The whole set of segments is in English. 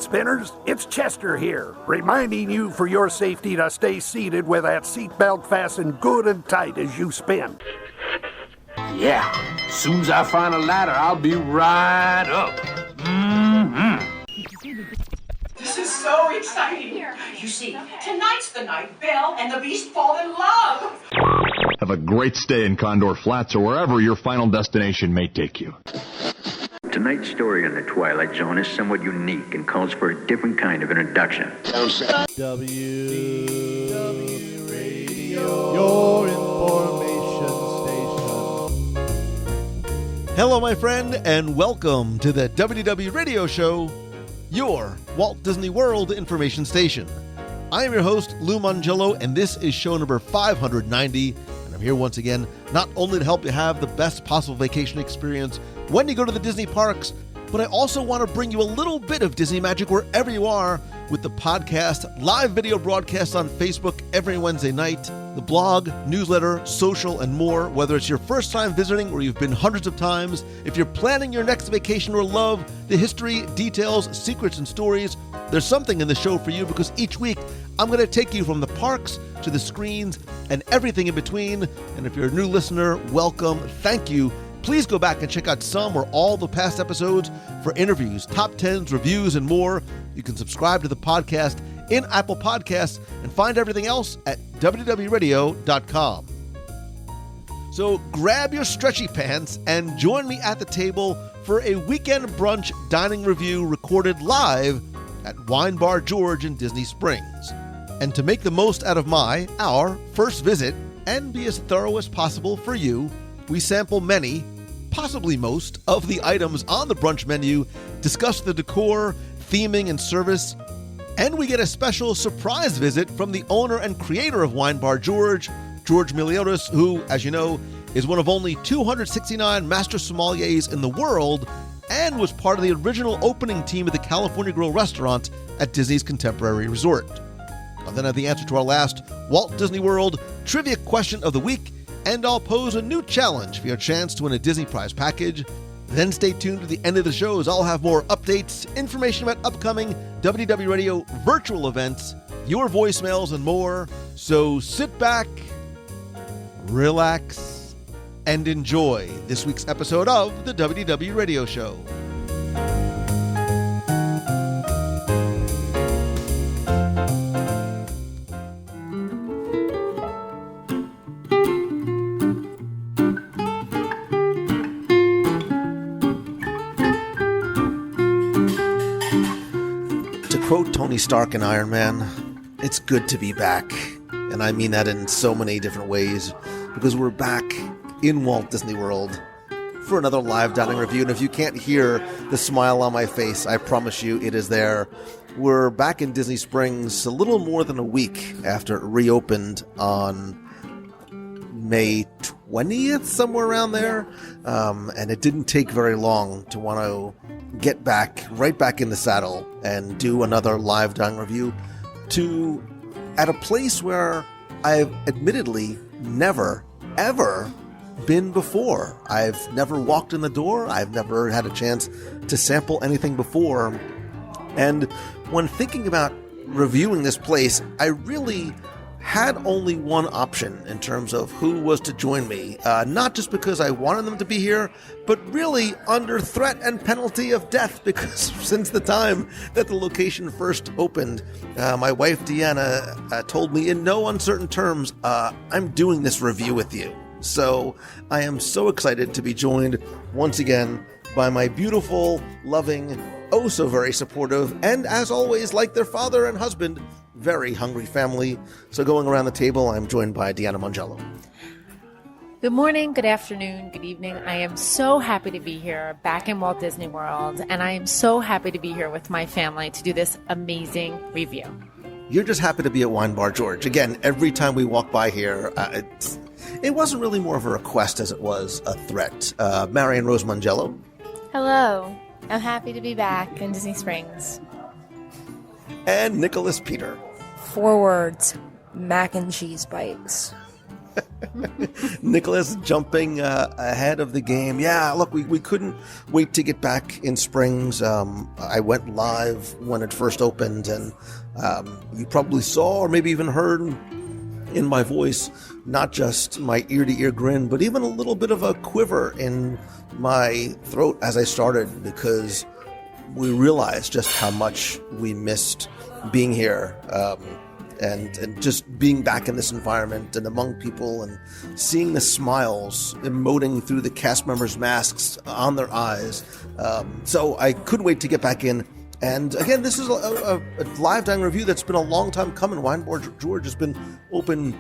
Spinners, it's Chester here, reminding you for your safety to stay seated with that seatbelt fastened good and tight as you spin. Yeah, soon as I find a ladder, I'll be right up. This is so exciting. You see, tonight's the night Belle and the Beast fall in love. Have a great stay in Condor Flats or wherever your final destination may take you. Tonight's story in the Twilight Zone is somewhat unique and calls for a different kind of introduction. WDW Radio, your information station. Hello, my friend, and welcome to the WDW Radio Show, your Walt Disney World information station. I am your host, Lou Mangello, and this is show number 590. I'm here once again, not only to help you have the best possible vacation experience when you go to the Disney parks, but I also want to bring you a little bit of Disney magic wherever you are with the podcast, live video broadcasts on Facebook every Wednesday night, the blog, newsletter, social, and more. Whether it's your first time visiting or you've been hundreds of times, if you're planning your next vacation or love the history, details, secrets, and stories, there's something in the show for you because each week I'm going to take you from the parks to the screens and everything in between. And if you're a new listener, welcome. Thank you. Please go back and check out some or all the past episodes for interviews, top 10s, reviews, and more. You can subscribe to the podcast in Apple Podcasts and find everything else at WDWRadio.com. So grab your stretchy pants and join me at the table for a weekend brunch dining review recorded live at Wine Bar George in Disney Springs. And to make the most out of our first visit and be as thorough as possible for you, we sample many, possibly most, of the items on the brunch menu, discuss the decor, theming, and service, and we get a special surprise visit from the owner and creator of Wine Bar George, George Miliotes, who, as you know, is one of only 269 Master Sommeliers in the world and was part of the original opening team of the California Grill restaurant at Disney's Contemporary Resort. I'll then have the answer to our last Walt Disney World trivia question of the week, and I'll pose a new challenge for your chance to win a Disney Prize package. Then stay tuned to the end of the show as I'll have more updates, information about upcoming WDW Radio virtual events, your voicemails, and more. So sit back, relax, and enjoy this week's episode of the WDW Radio Show. Quote Tony Stark in Iron Man, it's good to be back. And I mean that in so many different ways, because we're back in Walt Disney World for another live dining review. And if you can't hear the smile on my face, I promise you it is there. We're back in Disney Springs a little more than a week after it reopened on May 20th, somewhere around there. And it didn't take very long to want to get right back in the saddle and do another live dining review at a place where I've admittedly never, ever been before. I've never walked in the door. I've never had a chance to sample anything before. And when thinking about reviewing this place, I really had only one option in terms of who was to join me, not just because I wanted them to be here, but really under threat and penalty of death, because since the time that the location first opened, my wife Deanna told me in no uncertain terms, I'm doing this review with you. So I am so excited to be joined once again by my beautiful, loving, oh so very supportive, and as always, like their father and husband, very hungry family. So going around the table, I'm joined by Deanna Mangello. Good morning, good afternoon, good evening. I am so happy to be here back in Walt Disney World, and I am so happy to be here with my family to do this amazing review. You're just happy to be at Wine Bar George. Again, every time we walk by here, it wasn't really more of a request as it was a threat. Marion Rose Mangello. Hello. I'm happy to be back in Disney Springs. And Nicholas Peter. 4 words. Mac and cheese bites. Nicholas jumping ahead of the game. Yeah, look, we couldn't wait to get back in Springs. I went live when it first opened, and you probably saw or maybe even heard in my voice not just my ear-to-ear grin, but even a little bit of a quiver in my throat as I started, because we realized just how much we missed being here. And just being back in this environment and among people and seeing the smiles emoting through the cast members' masks on their eyes. So I couldn't wait to get back in. And again, this is a live dining review that's been a long time coming. Wine Bar George has been open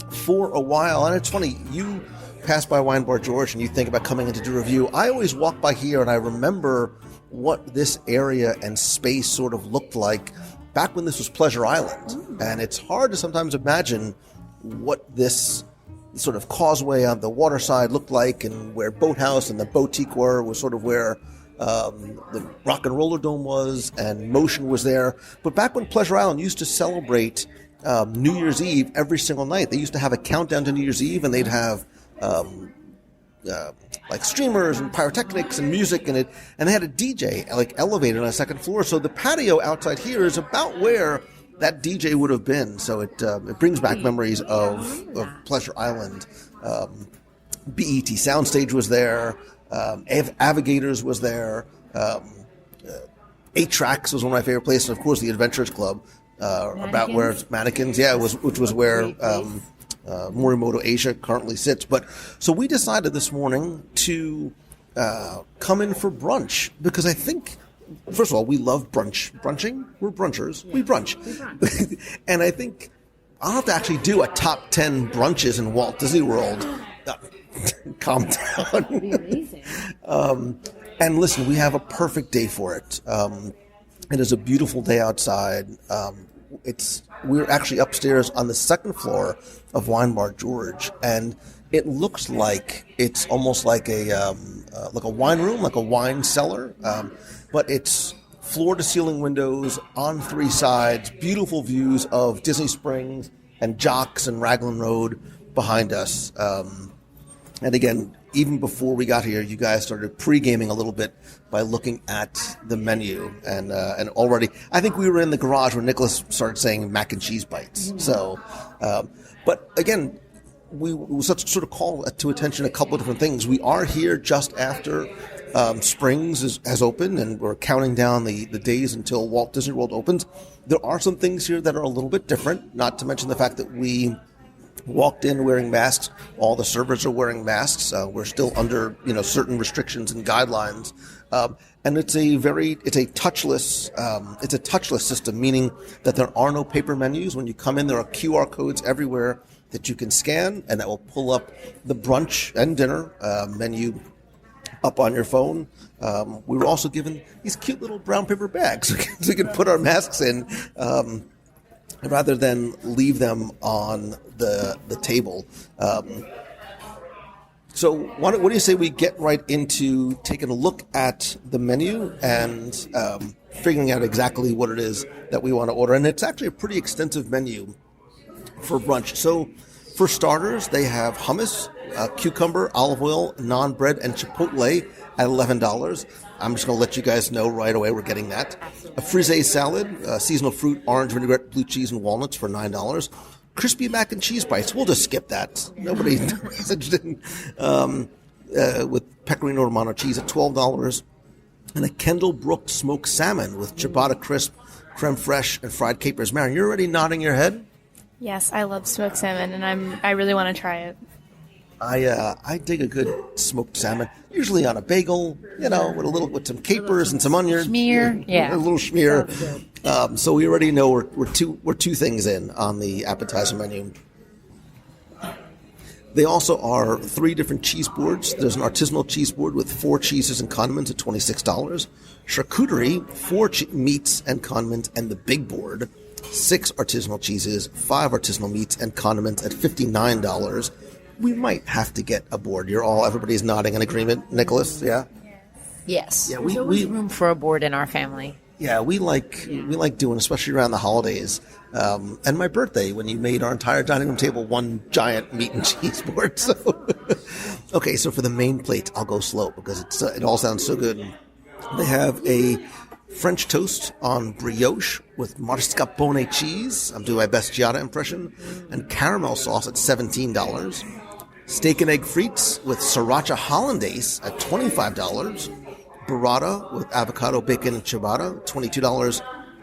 for a while. And it's funny, you pass by Wine Bar George and you think about coming in to do a review. I always walk by here and I remember what this area and space sort of looked like back when this was Pleasure Island. And it's hard to sometimes imagine what this sort of causeway on the water side looked like, and where Boathouse and the Boutique was sort of where the Rock and Roller Dome was, and Motion was there. But back when Pleasure Island used to celebrate New Year's Eve every single night, they used to have a countdown to New Year's Eve, and they'd have like streamers and pyrotechnics and music, and they had a DJ like elevated on the second floor. So the patio outside here is about where that DJ would have been. So it brings back memories of Pleasure Island. BET Soundstage was there. Avigators was there. 8 Tracks was one of my favorite places. And of course, the Adventurers Club, about where Mannequins, which was where Morimoto Asia currently sits. But so we decided this morning to come in for brunch, because I think, first of all, we love brunching. We're brunchers. We brunch. And I think I'll have to actually do a top 10 brunches in Walt Disney World. Calm down. That'd be amazing. And listen, we have a perfect day for it. It is a beautiful day outside. We're actually upstairs on the second floor of Wine Bar George, and it looks like it's almost like a wine room, like a wine cellar, but it's floor-to-ceiling windows on 3 sides, beautiful views of Disney Springs and Jocks and Raglan Road behind us. And again, even before we got here, you guys started pre-gaming a little bit by looking at the menu, and already, I think we were in the garage when Nicholas started saying mac and cheese bites. So, but again, we sort of call to attention a couple of different things. We are here just after Springs has opened, and we're counting down the days until Walt Disney World opens. There are some things here that are a little bit different, not to mention the fact that we walked in wearing masks. All the servers are wearing masks. We're still under, certain restrictions and guidelines. And it's a touchless system, meaning that there are no paper menus. When you come in, there are QR codes everywhere that you can scan, and that will pull up the brunch and dinner menu up on your phone. We were also given these cute little brown paper bags so we can put our masks in, rather than leave them on the table. So what do you say we get right into taking a look at the menu and figuring out exactly what it is that we want to order? And it's actually a pretty extensive menu for brunch. So for starters, they have hummus, cucumber, olive oil, naan bread, and chipotle at $11. I'm just going to let you guys know right away we're getting that. A frisee salad, seasonal fruit, orange vinaigrette, blue cheese, and walnuts for $9. Crispy mac and cheese bites. We'll just skip that. Nobody's interested in, with pecorino romano cheese at $12. And a Kendall Brook smoked salmon with ciabatta crisp, creme fraiche, and fried capers. Marion, you're already nodding your head? Yes, I love smoked salmon, and I really want to try it. I dig a good smoked salmon, usually on a bagel, with some capers and some onions. Schmear, yeah, a little schmear. So we already know we're two things in on the appetizer menu. They also are 3 different cheese boards. There's an artisanal cheese board with 4 cheeses and condiments at $26. Charcuterie, 4 meats and condiments, and the big board, 6 artisanal cheeses, 5 artisanal meats and condiments at $59. We might have to get a board. Everybody's nodding in agreement. Nicholas, yeah? Yes. Yeah, There's always room for a board in our family. Yeah, we like doing, especially around the holidays, and my birthday, when you made our entire dining room table one giant meat and cheese board. So, okay, so for the main plate, I'll go slow because it all sounds so good. They have a French toast on brioche with mascarpone cheese. I'm doing my best Giada impression, and caramel sauce at $17. Steak and egg frites with sriracha hollandaise at $25. Burrata with avocado, bacon, and ciabatta, $22.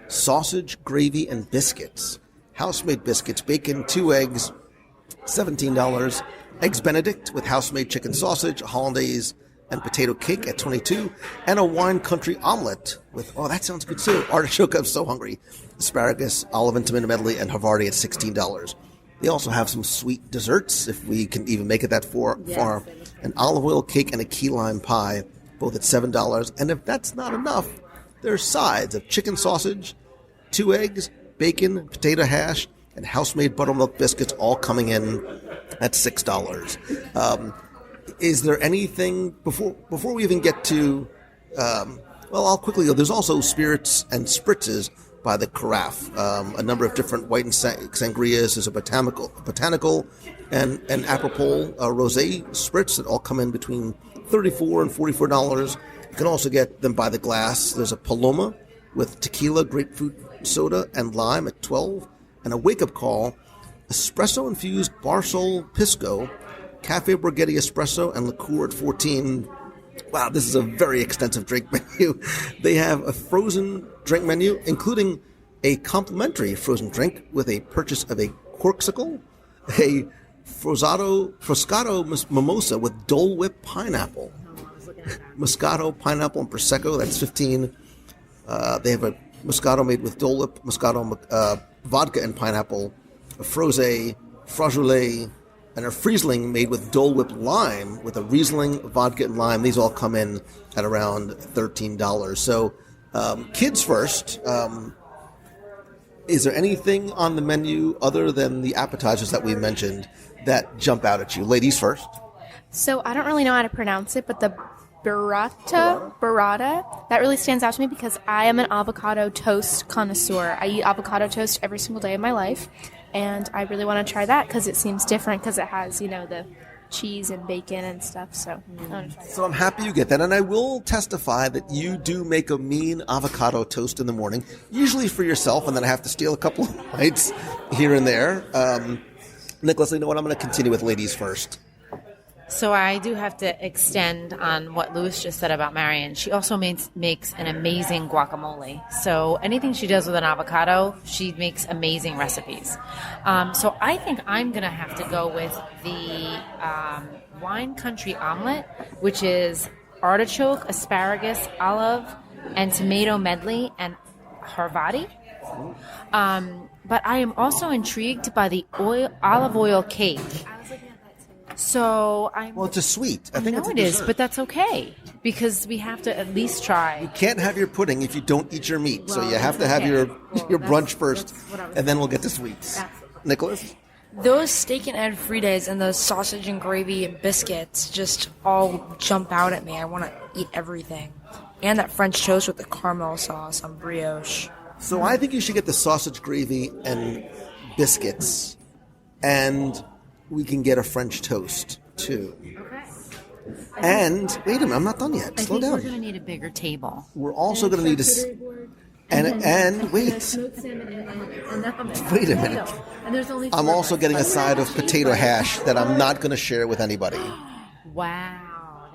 Sausage, gravy, and biscuits. House-made biscuits, bacon, 2 eggs, $17. Eggs Benedict with house-made chicken sausage, hollandaise, and potato cake at $22. And a wine country omelet with, oh, that sounds good too, artichoke, I'm so hungry, asparagus, olive and tomato medley, and Havarti at $16. They also have some sweet desserts, if we can even make it that far. An olive oil cake and a key lime pie, both at $7. And if that's not enough, there's sides of chicken sausage, 2 eggs, bacon, potato hash, and house-made buttermilk biscuits, all coming in at $6. Is there anything, before we even get to, I'll quickly go. There's also spirits and spritzes by the carafe. A number of different white and sangrias. There's a botanical and apropos rosé spritz that all come in between $34 and $44. You can also get them by the glass. There's a Paloma with tequila, grapefruit soda, and lime at $12. And a wake-up call, espresso-infused Barsol Pisco, Cafe Borghetti Espresso, and liqueur at $14. Wow, this is a very extensive drink menu. They have a frozen drink menu, including a complimentary frozen drink with a purchase of a corksicle, a Froscato mimosa with Dole Whip pineapple, Moscato pineapple and Prosecco, that's $15. They have a Moscato made with Dole Whip, Moscato vodka and pineapple, a Frosé, Fragoulet, and a Friesling made with Dole Whip lime with a Riesling, vodka, and lime. These all come in at around $13. So, kids first. Is there anything on the menu other than the appetizers that we mentioned that jump out at you? Ladies first. So I don't really know how to pronounce it, but the burrata, that really stands out to me because I am an avocado toast connoisseur. I eat avocado toast every single day of my life, and I really want to try that because it seems different because it has, the cheese and bacon and stuff. So I want to try that. So I'm happy you get that, and I will testify that you do make a mean avocado toast in the morning, usually for yourself, and then I have to steal a couple of bites here and there. Nicholas, you know what? I'm going to continue with ladies first. So I do have to extend on what Louis just said about Marion. She also makes an amazing guacamole. So anything she does with an avocado, she makes amazing recipes. So I think I'm going to have to go with the wine country omelet, which is artichoke, asparagus, olive, and tomato medley, and Havarti. But I am also intrigued by the olive oil cake. So Well, it's a sweet. I think know it's a it is, dessert. but that's okay because we have to at least try. You can't have your pudding if you don't eat your meat. So Well, you have to that's have okay. your Well, brunch first, that's what I was and then we'll get to sweets. Nicholas? Those steak and egg frites and those sausage and gravy and biscuits just all jump out at me. I want to eat everything. And that French toast with the caramel sauce on brioche. So I think you should get the sausage gravy and biscuits, and we can get a French toast, too. Okay. And, wait a minute, I'm not done yet. Slow down. We're going to need a bigger table. We're also going to need and wait. Wait a minute. And there's only I'm also getting a side of potato hash that I'm not going to share with anybody. Wow.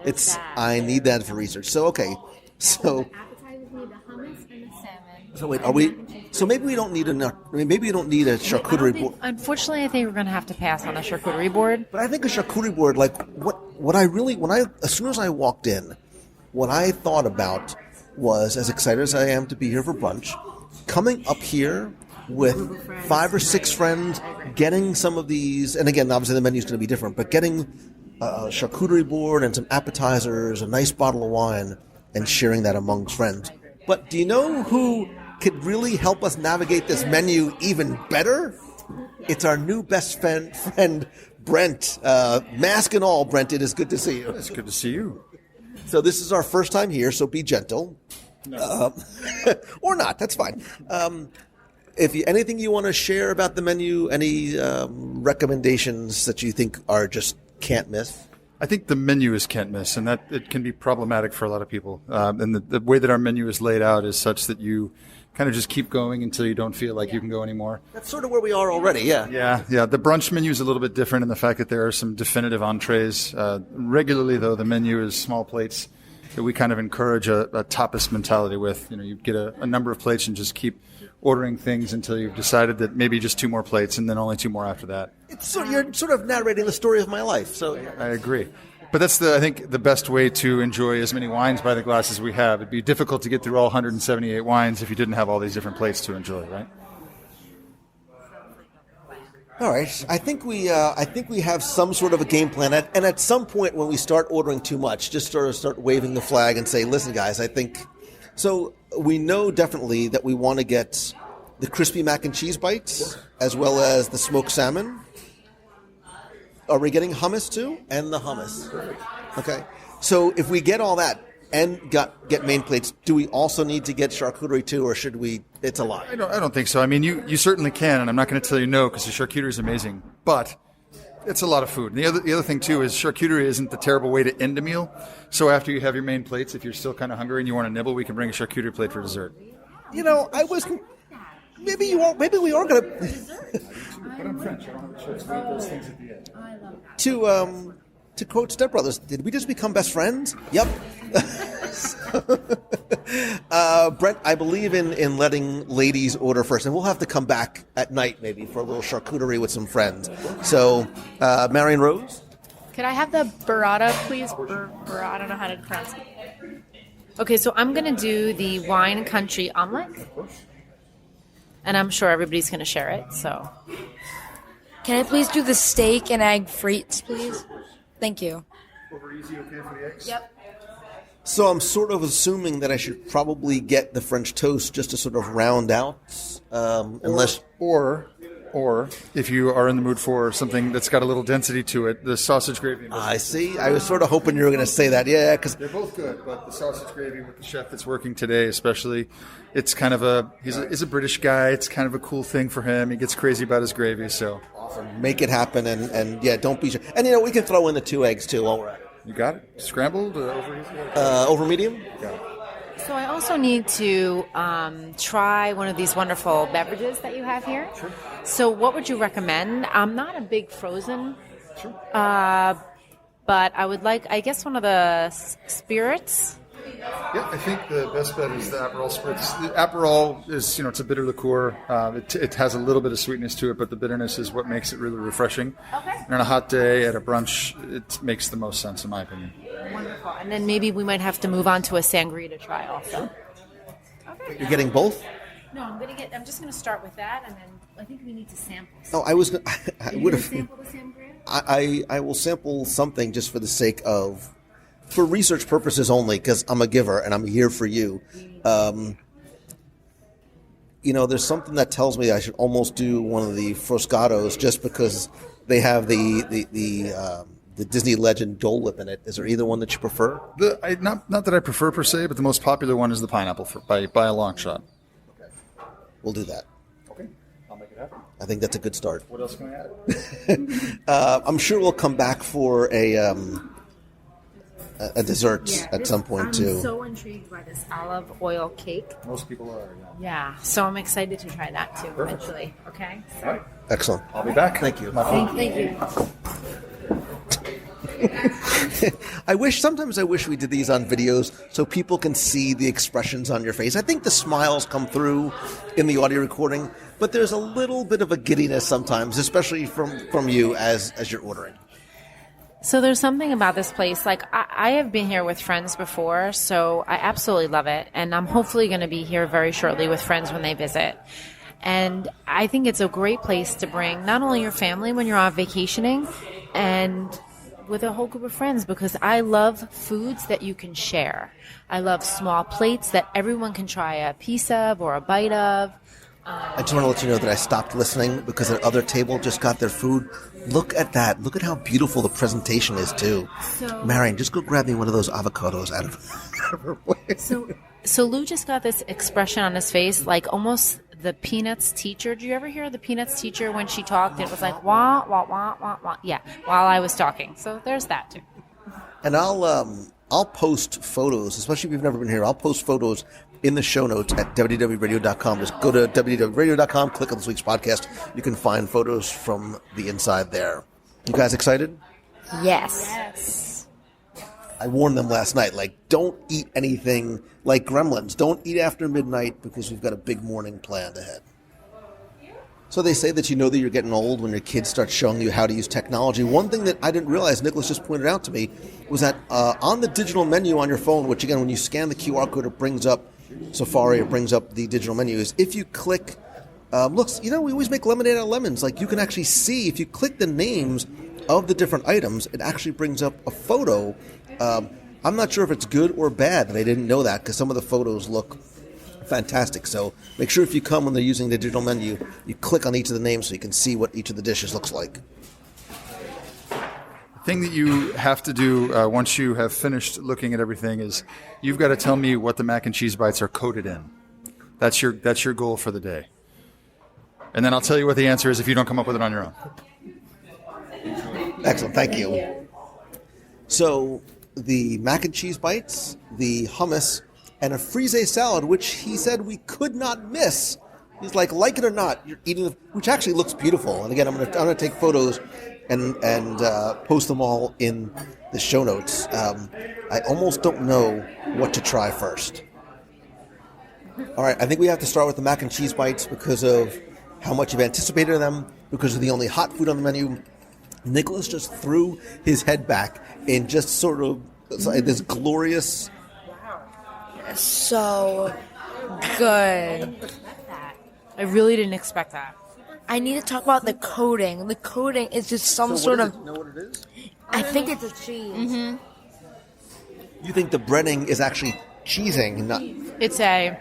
I need that for research. So, okay. So, Appetizers need the hummus and the salmon. so wait, are we? So maybe we don't need a charcuterie board. Unfortunately, I think we're going to have to pass on the charcuterie board. But I think a charcuterie board, like as soon as I walked in, what I thought about was, as excited as I am to be here for brunch, coming up here with 5 or 6 friends, getting some of these, and again, obviously the menu's going to be different, but getting a charcuterie board and some appetizers, a nice bottle of wine, and sharing that amongst friends. But do you know who could really help us navigate this menu even better? It's our new best friend Brent. Mask and all, Brent, it is good to see you. It's good to see you. So this is our first time here, so be gentle. No. Or not. That's fine. Anything you want to share about the menu, any recommendations that you think are just can't miss? I think the menu is can't miss, and that it can be problematic for a lot of people. And the way that our menu is laid out is such that you kind of just keep going until you don't feel like you can go anymore. That's sort of where we are already, yeah. Yeah. The brunch menu is a little bit different in the fact that there are some definitive entrees. Regularly, though, the menu is small plates that we kind of encourage a tapas mentality with. You get a number of plates and just keep ordering things until you've decided that maybe just 2 more plates and then only 2 more after that. You're sort of narrating the story of my life. So I agree. But that's I think the best way to enjoy as many wines by the glass as we have. It'd be difficult to get through all 178 wines if you didn't have all these different plates to enjoy, right? All right. I think we have some sort of a game plan. And at some point when we start ordering too much, just sort of start waving the flag and say, listen, guys, I think... So we know definitely that we want to get the crispy mac and cheese bites as well as the smoked salmon. Are we getting hummus too? And the hummus. Okay. So if we get all that and get main plates, do we also need to get charcuterie too, or should we? It's a lot. I don't think so. I mean, you certainly can, and I'm not going to tell you no because the charcuterie is amazing. But it's a lot of food. And the other thing too is charcuterie isn't the terrible way to end a meal. So after you have your main plates, if you're still kind of hungry and you want to nibble, we can bring a charcuterie plate for dessert. I was. Maybe you are. Maybe we are going to. But I'm French. I don't have a choice. We eat those things at the end. I love that. To quote Step Brothers, did we just become best friends? Yep. Brent, I believe in letting ladies order first, and we'll have to come back at night maybe for a little charcuterie with some friends. So, Marion Rose? Could I have the burrata, please? I don't know how to pronounce it. Okay, so I'm going to do the wine country omelet. And I'm sure everybody's going to share it, so... Can I please do the steak and egg frites, please? Thank you. Over easy, okay for the eggs? Yep. So I'm sort of assuming that I should probably get the French toast just to sort of round out, unless... Or if you are in the mood for something that's got a little density to it, the sausage gravy. I see. I was sort of hoping you were going to say that. Yeah, because they're both good, but the sausage gravy with the chef that's working today, especially, it's kind of he's a British guy. It's kind of a cool thing for him. He gets crazy about his gravy, so awesome. Make it happen, and yeah, don't be sure. And we can throw in the 2 eggs too while we're at it. You got it. Scrambled over easy. Over medium. Got it. So I also need to try one of these wonderful beverages that you have here. Sure. So what would you recommend? I'm not a big frozen, sure. But I would like, I guess, one of the spirits. Yeah, I think the best bet is the Aperol Spritz. The Aperol is, it's a bitter liqueur. It has a little bit of sweetness to it, but the bitterness is what makes it really refreshing. Okay. And on a hot day at a brunch, it makes the most sense, in my opinion. Wonderful. And then maybe we might have to move on to a sangria to try also. Okay. You're getting both? No, I'm just going to start with that, and then I think we need to sample. Oh, I would have. Sample the sangria? I will sample something just for the sake of, for research purposes only, because I'm a giver and I'm here for you. There's something that tells me I should almost do one of the Froscatos just because they have the Disney legend Dole Whip in it. Is there either one that you prefer? Not that I prefer per se, but the most popular one is the pineapple by a long shot. Okay. We'll do that. Okay. I'll make it happen. I think that's a good start. What else can I add? I'm sure we'll come back for a dessert at some point too. I'm so intrigued by this olive oil cake. Most people are, yeah. So I'm excited to try that too. Perfect. Eventually. Okay. All right. Excellent. I'll be back. Thank you. Thank you. Sometimes I wish we did these on videos so people can see the expressions on your face. I think the smiles come through in the audio recording, but there's a little bit of a giddiness sometimes, especially from you as you're ordering. So there's something about this place. Like I have been here with friends before, so I absolutely love it. And I'm hopefully going to be here very shortly with friends when they visit. And I think it's a great place to bring not only your family when you're off vacationing and with a whole group of friends, because I love foods that you can share. I love small plates that everyone can try a piece of or a bite of. I just want to let you know that I stopped listening because the other table just got their food. Look at that. Look at how beautiful the presentation is, too. So, Marion, just go grab me one of those avocados out of her way. So So Lou just got this expression on his face, like almost the Peanuts teacher. Did you ever hear the Peanuts teacher when she talked? It was like, wah, wah, wah, wah, wah. Yeah, while I was talking. So there's that, too. And I'll post photos, especially if you've never been here. I'll post photos in the show notes at WDW Radio.com. Just go to WDW Radio.com, click on this week's podcast. You can find photos from the inside there. You guys excited? Yes. I warned them last night, like, don't eat anything like gremlins. Don't eat after midnight because we've got a big morning planned ahead. So they say that you know that you're getting old when your kids start showing you how to use technology. One thing that I didn't realize, Nicholas just pointed out to me, was that on the digital menu on your phone, which again, when you scan the QR code, it brings up Safari, it brings up the digital menu, is if you click, looks, we always make lemonade out of lemons. Like, you can actually see, if you click the names of the different items, it actually brings up a photo. I'm not sure if it's good or bad that I didn't know that, because some of the photos look fantastic. So make sure if you come when they're using the digital menu, you click on each of the names so you can see what each of the dishes looks like. The thing that you have to do once you have finished looking at everything is you've got to tell me what the mac and cheese bites are coated in. That's your goal for the day. And then I'll tell you what the answer is if you don't come up with it on your own. Excellent, thank you. So the mac and cheese bites, the hummus, and a frisee salad, which he said we could not miss. He's like it or not, you're eating, which actually looks beautiful. And again, I'm gonna take photos and post them all in the show notes. I almost don't know what to try first. All right, I think we have to start with the mac and cheese bites because of how much you've anticipated them, because of the only hot food on the menu. Nicholas just threw his head back in just sort of this glorious... So good. I really didn't expect that. I need to talk about the coating. The coating is just some sort of... Know what it is? I think it's a cheese. Mm-hmm. You think the breading is actually cheesing, not... It's a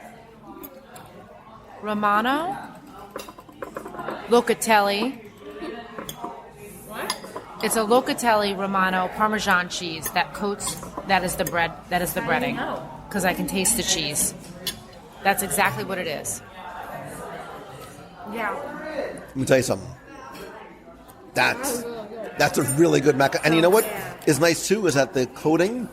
Romano Locatelli. It's a Locatelli Romano Parmesan cheese that coats. That is the bread. That is the breading. Because I can taste the cheese. That's exactly what it is. Yeah. Let me tell you something. That's a really good mac. And you know what is nice too is that the coating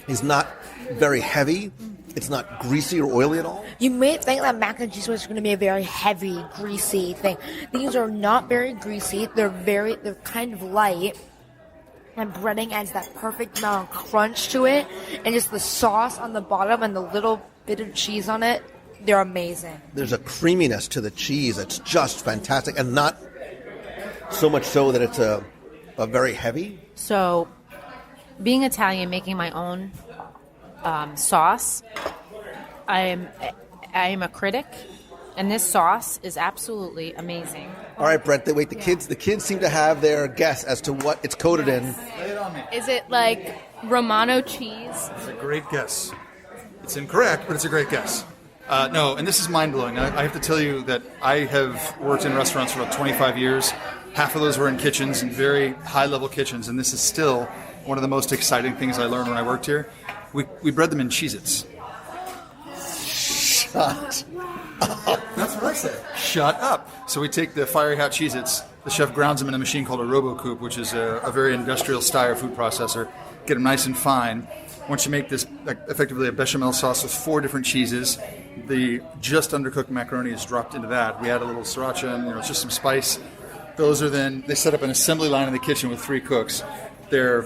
is not very heavy. It's not greasy or oily at all. You may think that mac and cheese was going to be a very heavy, greasy thing. These are not very greasy. They're kind of light. And breading adds that perfect amount of crunch to it. And just the sauce on the bottom and the little bit of cheese on it, they're amazing. There's a creaminess to the cheese that's just fantastic. And not so much so that it's a very heavy. So, being Italian, making my own sauce, I am a critic. And this sauce is absolutely amazing. All right, Brent. Wait. The kids seem to have their guess as to what it's coated in. Lay it on me. Is it like Romano cheese? It's a great guess. It's incorrect, but it's a great guess. No, and this is mind-blowing. I have to tell you that I have worked in restaurants for about 25 years. Half of those were in kitchens, in very high-level kitchens, and this is still one of the most exciting things I learned when I worked here. We bred them in Cheez-Its. Shut up. That's what I said. Shut up. So we take the fiery hot Cheez-Its, the chef grounds them in a machine called a RoboCoupe, which is a very industrial style food processor, get them nice and fine. Once you make this effectively a bechamel sauce with 4 different cheeses, the just undercooked macaroni is dropped into that. We add a little sriracha and it's just some spice. Those are then, they set up an assembly line in the kitchen with 3 cooks. They're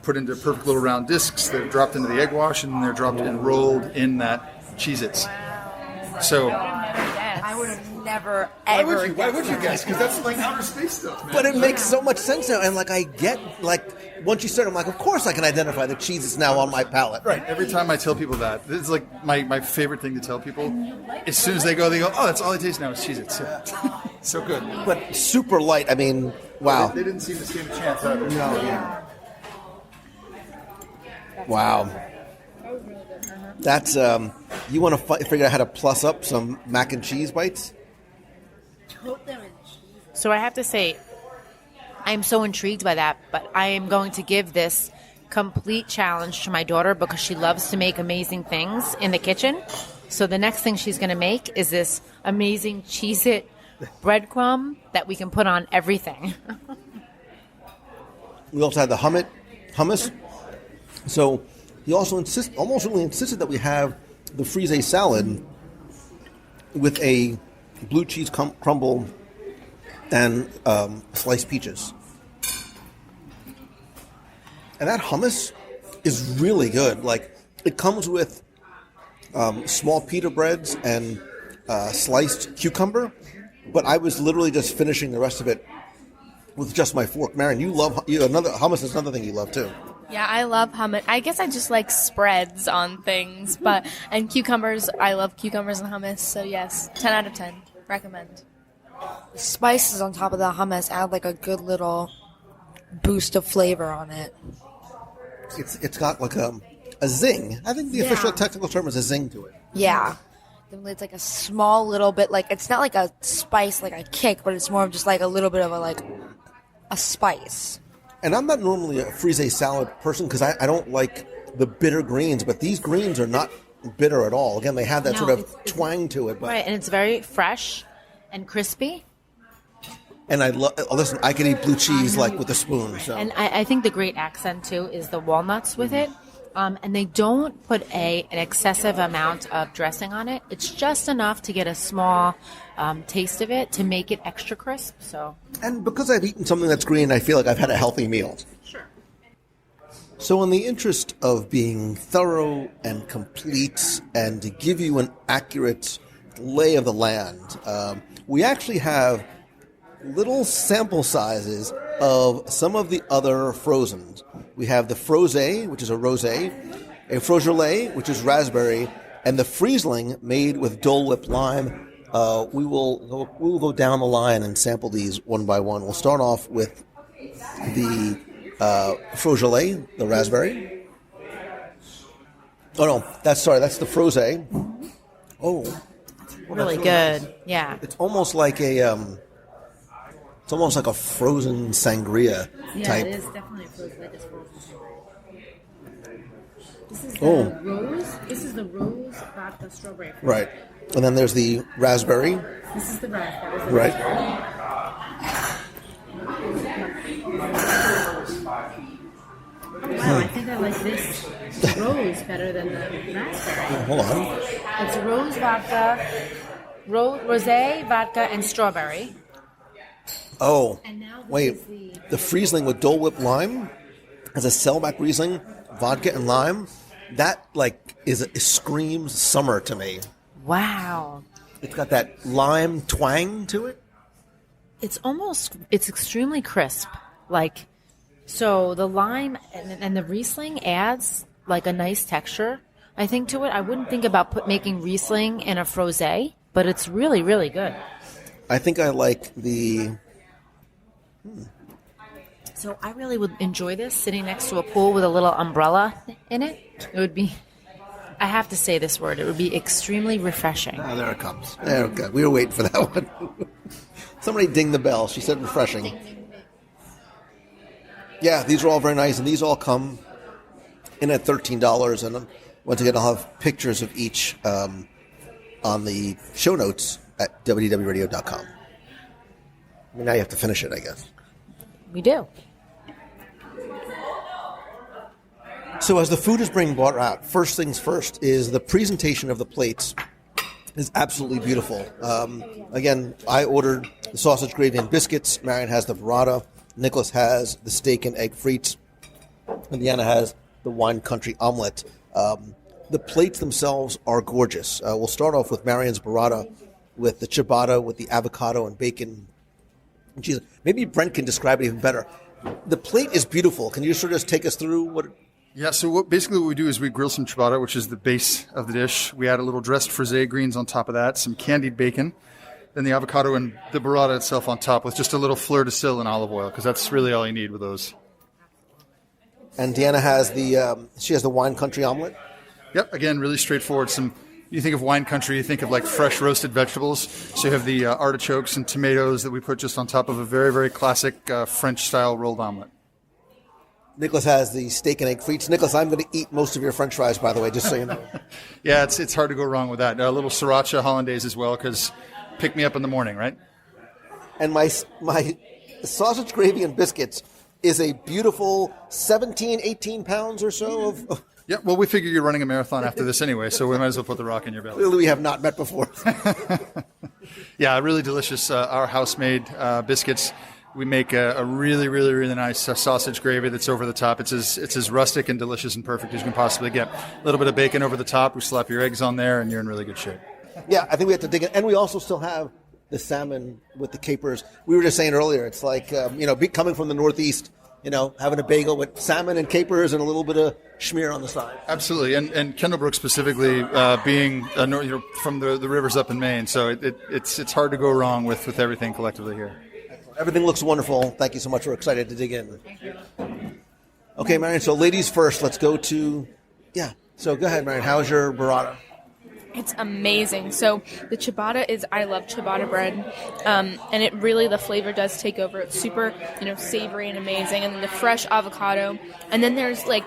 put into perfect little round discs. They're dropped into the egg wash, and then they're dropped and rolled in that Cheez-Its. So I would have never, ever... Why would you guys? Because that's like outer space stuff, man. But it makes so much sense now. And I get, once you start, I'm like, of course I can identify the cheese that's now on my palate. Right. Every time I tell people that, this is like my favorite thing to tell people. As soon as they go, oh, that's all I taste now is Cheez-Its. Yeah. So good. But super light. I mean, wow. They didn't seem to stand a chance either. No, yeah. Wow. That's, you want to figure out how to plus up some mac and cheese bites? So I have to say, I am so intrigued by that, but I am going to give this complete challenge to my daughter because she loves to make amazing things in the kitchen. So the next thing she's going to make is this amazing Cheez-It breadcrumb that we can put on everything. We also had the hummus. So he also almost really insisted that we have the frise salad with a blue cheese crumble and sliced peaches. And that hummus is really good. Like, it comes with small pita breads and sliced cucumber, but I was literally just finishing the rest of it with just my fork. Marion, hummus is another thing you love too. Yeah, I love hummus. I guess I just like spreads on things, and cucumbers. I love cucumbers and hummus. So yes, 10 out of 10. Recommend. Spices on top of the hummus add like a good little boost of flavor on it. It's got like a zing. I think the official technical term is a zing to it. Yeah. It's like a small little bit, like it's not like a spice, like a kick, but it's more of just like a little bit of a spice. And I'm not normally a frise salad person because I don't like the bitter greens, but these greens are not bitter at all. Again, they have that sort of twang to it. But, right, and it's very fresh and crispy. And listen, I can eat blue cheese like with a spoon. So. And I think the great accent, too, is the walnuts with it. And they don't put an excessive amount of dressing on it. It's just enough to get a small taste of it to make it extra crisp. And because I've eaten something that's green, I feel like I've had a healthy meal. Sure. So in the interest of being thorough and complete and to give you an accurate lay of the land, we actually have little sample sizes of some of the other frozens. We have the frosé, which is a rosé, a frosgelet, which is raspberry, and the Friesling made with Dole Whip lime. We will go down the line and sample these one by one. We'll start off with the frosgelet, the raspberry. Oh no, that's the frosé. Oh, really good. Nice. Yeah, it's almost like a. It's almost like a frozen sangria type. Yeah, it is definitely a frozen sangria. This is the rose vodka strawberry. Right. And then there's the raspberry. This is the raspberry. Right. Wow, I think I like this rose better than the raspberry. Hold on. It's rose vodka, rosé vodka, and strawberry. Oh, wait. The Friesling with Dole Whip lime has a Sellback Riesling, vodka and lime. That it screams summer to me. Wow. It's got that lime twang to it. It's extremely crisp. So the lime and the Riesling adds a nice texture, I think, to it. I wouldn't think about making Riesling in a frosé, but it's really, really good. I think I like the... So I really would enjoy this sitting next to a pool with a little umbrella in it. It would be, I have to say this word, it would be extremely refreshing. Oh, there it comes. There we go. We were waiting for that one. Somebody ding the bell. She said refreshing. Yeah, these are all very nice, and these all come in at $13. And once again, I'll have pictures of each on the show notes at WDWRadio.com. Now you have to finish it, I guess. We do. So as the food is being brought out, first things first is the presentation of the plates is absolutely beautiful. Again, I ordered the sausage, gravy, and biscuits. Marion has the burrata. Nicholas has the steak and egg frites. And Deanna has the wine country omelet. The plates themselves are gorgeous. We'll start off with Marion's burrata with the ciabatta, with the avocado and bacon. Geez, maybe Brent can describe it even better. The plate is beautiful. Can you sort of just take us through what... Yeah, so what we do is we grill some ciabatta, which is the base of the dish. We add a little dressed frisee greens on top of that, some candied bacon, then the avocado and the burrata itself on top with just a little fleur de sel and olive oil, because that's really all you need with those. And Deanna has the wine country omelet? Yep, again, really straightforward. You think of wine country, you think of fresh roasted vegetables. So you have the artichokes and tomatoes that we put just on top of a very, very classic French-style rolled omelet. Nicholas has the steak and egg frites. Nicholas, I'm going to eat most of your French fries, by the way, just so you know. Yeah, it's hard to go wrong with that. A little sriracha hollandaise as well, because pick me up in the morning, right? And my sausage gravy and biscuits is a beautiful 17, 18 pounds or so of... Yeah, well, we figure you're running a marathon after this anyway, so we might as well put the rock in your belly. Clearly we have not met before. Yeah, really delicious. Our house-made biscuits. We make a really, really, really nice sausage gravy that's over the top. It's as rustic and delicious and perfect as you can possibly get. A little bit of bacon over the top. We slap your eggs on there, and you're in really good shape. Yeah, I think we have to dig in. And we also still have the salmon with the capers. We were just saying earlier, it's like, coming from the Northeast, having a bagel with salmon and capers and a little bit of schmear on the side. Absolutely. And Kendallbrook specifically being from the rivers up in Maine. So it's hard to go wrong with everything collectively here. Everything looks wonderful. Thank you so much. We're excited to dig in. Thank you. Okay, Marion, so ladies first. Let's go to... Yeah, so go ahead, Marion. How's your burrata? It's amazing. So the ciabatta I love ciabatta bread, and it really, the flavor does take over. It's super, savory and amazing. And then the fresh avocado. And then there's like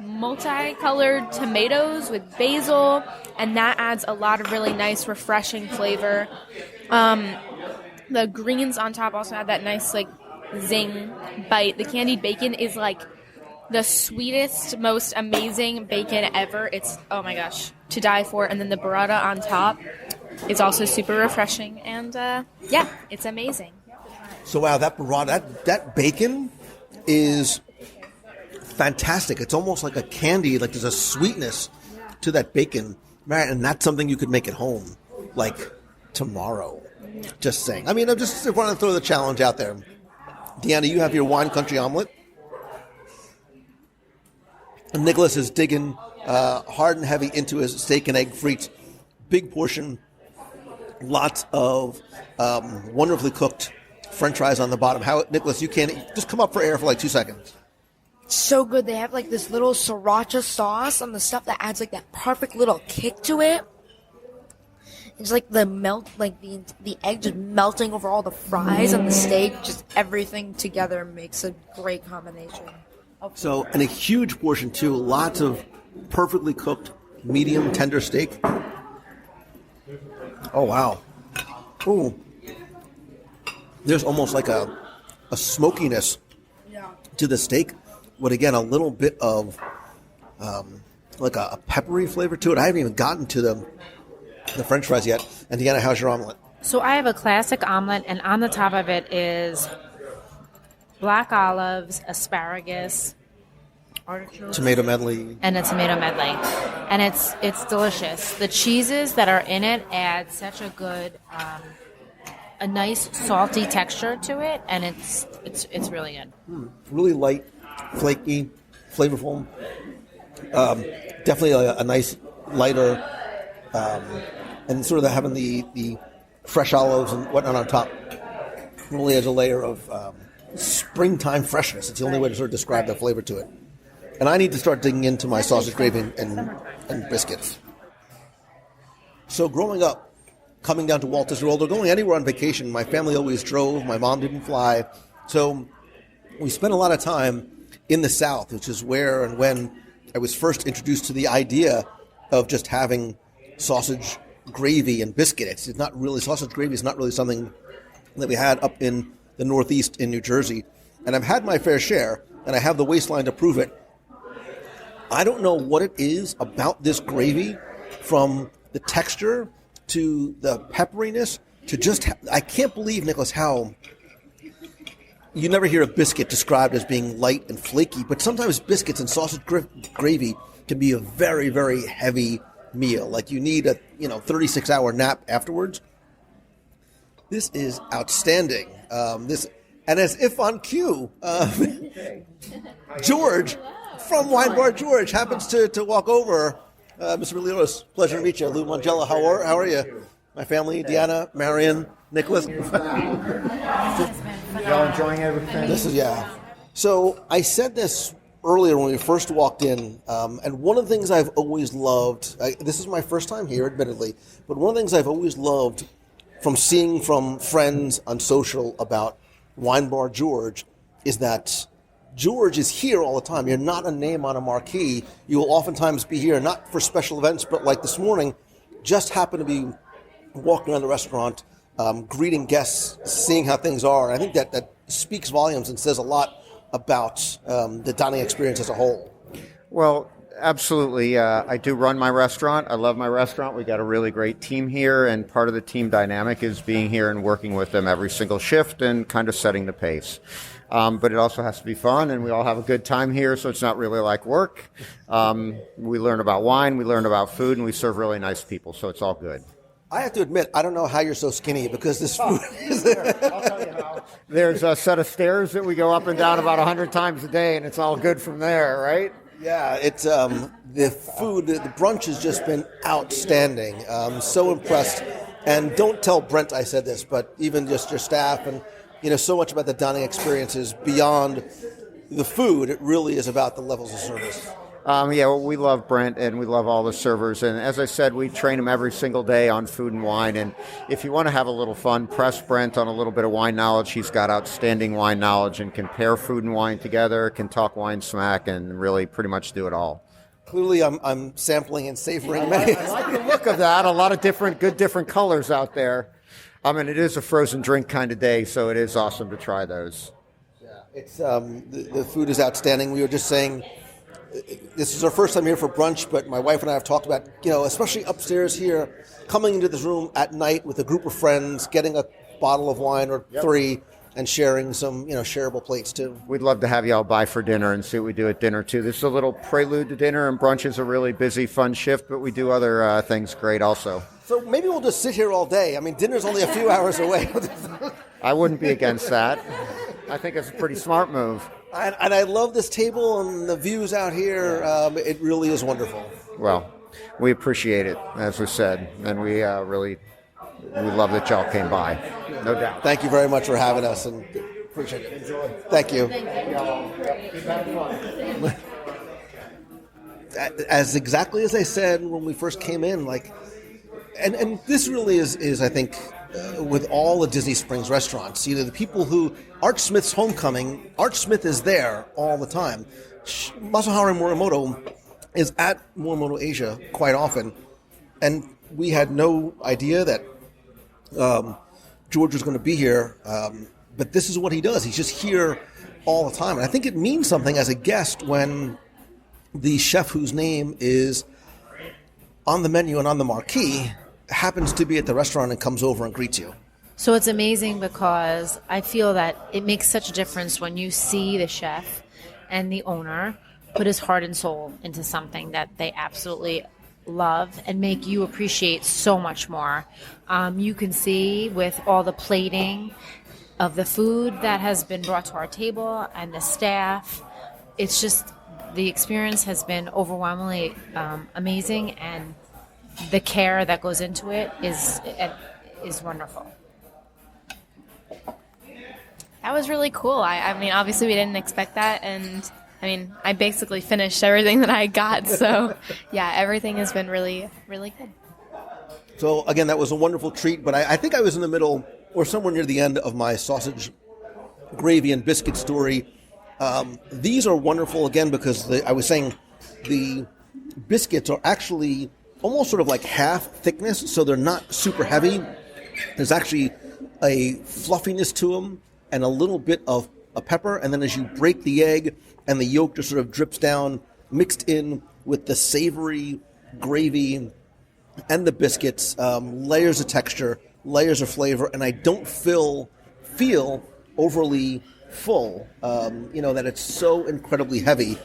multicolored tomatoes with basil, and that adds a lot of really nice, refreshing flavor. The greens on top also have that nice, like, zing bite. The candied bacon is, like, the sweetest, most amazing bacon ever. It's, oh my gosh, to die for. And then the burrata on top is also super refreshing. And, it's amazing. So, wow, that burrata, that bacon is fantastic. It's almost like a candy. Like, there's a sweetness to that bacon. Man, and that's something you could make at home, like, tomorrow. Just saying. I mean, I just want to throw the challenge out there. Deanna, you have your wine country omelet. And Nicholas is digging hard and heavy into his steak and egg frites. Big portion. Lots of wonderfully cooked French fries on the bottom. Nicholas, you can't just come up for air for like 2 seconds. So good. They have like this little sriracha sauce on the stuff that adds like that perfect little kick to it. It's like the egg just melting over all the fries and the steak. Just everything together makes a great combination. So, and a huge portion too. Lots of perfectly cooked, medium tender steak. Oh wow! Ooh, there's almost like a smokiness to the steak, but again, a little bit of like a peppery flavor to it. I haven't even gotten to the French fries yet. And Deanna, how's your omelet? So I have a classic omelet, and on the top of it is black olives, asparagus, artichokes, tomato medley, and a tomato medley, and it's delicious. The cheeses that are in it add such a good, a nice salty texture to it, and it's really good. Really light, flaky, flavorful. Definitely a nice lighter. And sort of having the fresh olives and whatnot on top really has a layer of springtime freshness. It's the only way to sort of describe the flavor to it. And I need to start digging into my sausage gravy and biscuits. So growing up, coming down to Walt Disney World or going anywhere on vacation, my family always drove. My mom didn't fly. So we spent a lot of time in the South, which is where and when I was first introduced to the idea of just having sausage gravy and biscuit. It's not really, sausage gravy is not really something that we had up in the Northeast in New Jersey. And I've had my fair share, and I have the waistline to prove it. I don't know what it is about this gravy, from the texture to the pepperiness to just, I can't believe, Nicholas, how you never hear a biscuit described as being light and flaky, but sometimes biscuits and sausage gravy can be a very, very heavy meal. Like you need a 36-hour nap afterwards. This is outstanding. And as if on cue, George from Wine Bar George happens to walk over. Mr. Miliotes, pleasure to meet you. Lou Mangella, how are you? My family, Deanna, Marion, Nicholas. Y'all enjoying everything? This is, yeah. So I said this earlier when we first walked in, and one of the things I've always loved, this is my first time here, admittedly, but one of the things I've always loved from seeing from friends on social about Wine Bar George is that George is here all the time. You're not a name on a marquee. You will oftentimes be here, not for special events, but like this morning, just happen to be walking around the restaurant, greeting guests, seeing how things are. I think that speaks volumes and says a lot about the dining experience as a whole. Well, absolutely. I do run my restaurant. I love my restaurant. We got a really great team here, and part of the team dynamic is being here and working with them every single shift and kind of setting the pace. But it also has to be fun, and we all have a good time here, so it's not really like work. We learn about wine, we learn about food, and we serve really nice people, so it's all good. I have to admit, I don't know how you're so skinny, because this food is... I'll tell you how. There's a set of stairs that we go up and down about 100 times a day, and it's all good from there, right? Yeah, it's the food, the brunch has just been outstanding. So impressed. And don't tell Brent I said this, but even just your staff and, so much about the dining experience is beyond the food. It really is about the levels of service. We love Brent, and we love all the servers. And as I said, we train them every single day on food and wine. And if you want to have a little fun, press Brent on a little bit of wine knowledge. He's got outstanding wine knowledge and can pair food and wine together, can talk wine smack, and really pretty much do it all. Clearly, I'm sampling and savoring many. I like the look of that. A lot of different colors out there. It is a frozen drink kind of day, so it is awesome to try those. Yeah, it's the food is outstanding. We were just saying, this is our first time here for brunch, but my wife and I have talked about, especially upstairs here, coming into this room at night with a group of friends, getting a bottle of wine or three, and sharing some, shareable plates too. We'd love to have you all by for dinner and see what we do at dinner too. This is a little prelude to dinner, and brunch is a really busy, fun shift, but we do other things great also. So maybe we'll just sit here all day. Dinner's only a few hours away. I wouldn't be against that. I think it's a pretty smart move. And I love this table and the views out here. It really is wonderful. Well, we appreciate it, as we said, and we love that y'all came by, no doubt. Thank you very much for having us, and appreciate it. Enjoy. Thank you. As exactly as I said when we first came in, and this really is I think, with all the Disney Springs restaurants, the people who, Arch Smith's homecoming, Arch Smith is there all the time. Masaharu Morimoto is at Morimoto Asia quite often, and we had no idea that George was going to be here, but this is what he does. He's just here all the time, and I think it means something as a guest when the chef whose name is on the menu and on the marquee happens to be at the restaurant and comes over and greets you. So it's amazing because I feel that it makes such a difference when you see the chef and the owner put his heart and soul into something that they absolutely love and make you appreciate so much more. You can see with all the plating of the food that has been brought to our table and the staff, it's just, the experience has been overwhelmingly amazing, and the care that goes into it is wonderful. That was really cool. I mean, obviously we didn't expect that, and I basically finished everything that I got. So, yeah, everything has been really, really good. So, again, that was a wonderful treat, but I think I was in the middle or somewhere near the end of my sausage, gravy, and biscuit story. These are wonderful, again, because I was saying the biscuits are actually almost sort of like half thickness, so they're not super heavy. There's actually a fluffiness to them and a little bit of a pepper, and then as you break the egg and the yolk just sort of drips down, mixed in with the savory gravy and the biscuits, layers of texture, layers of flavor, and I don't feel overly full, that it's so incredibly heavy.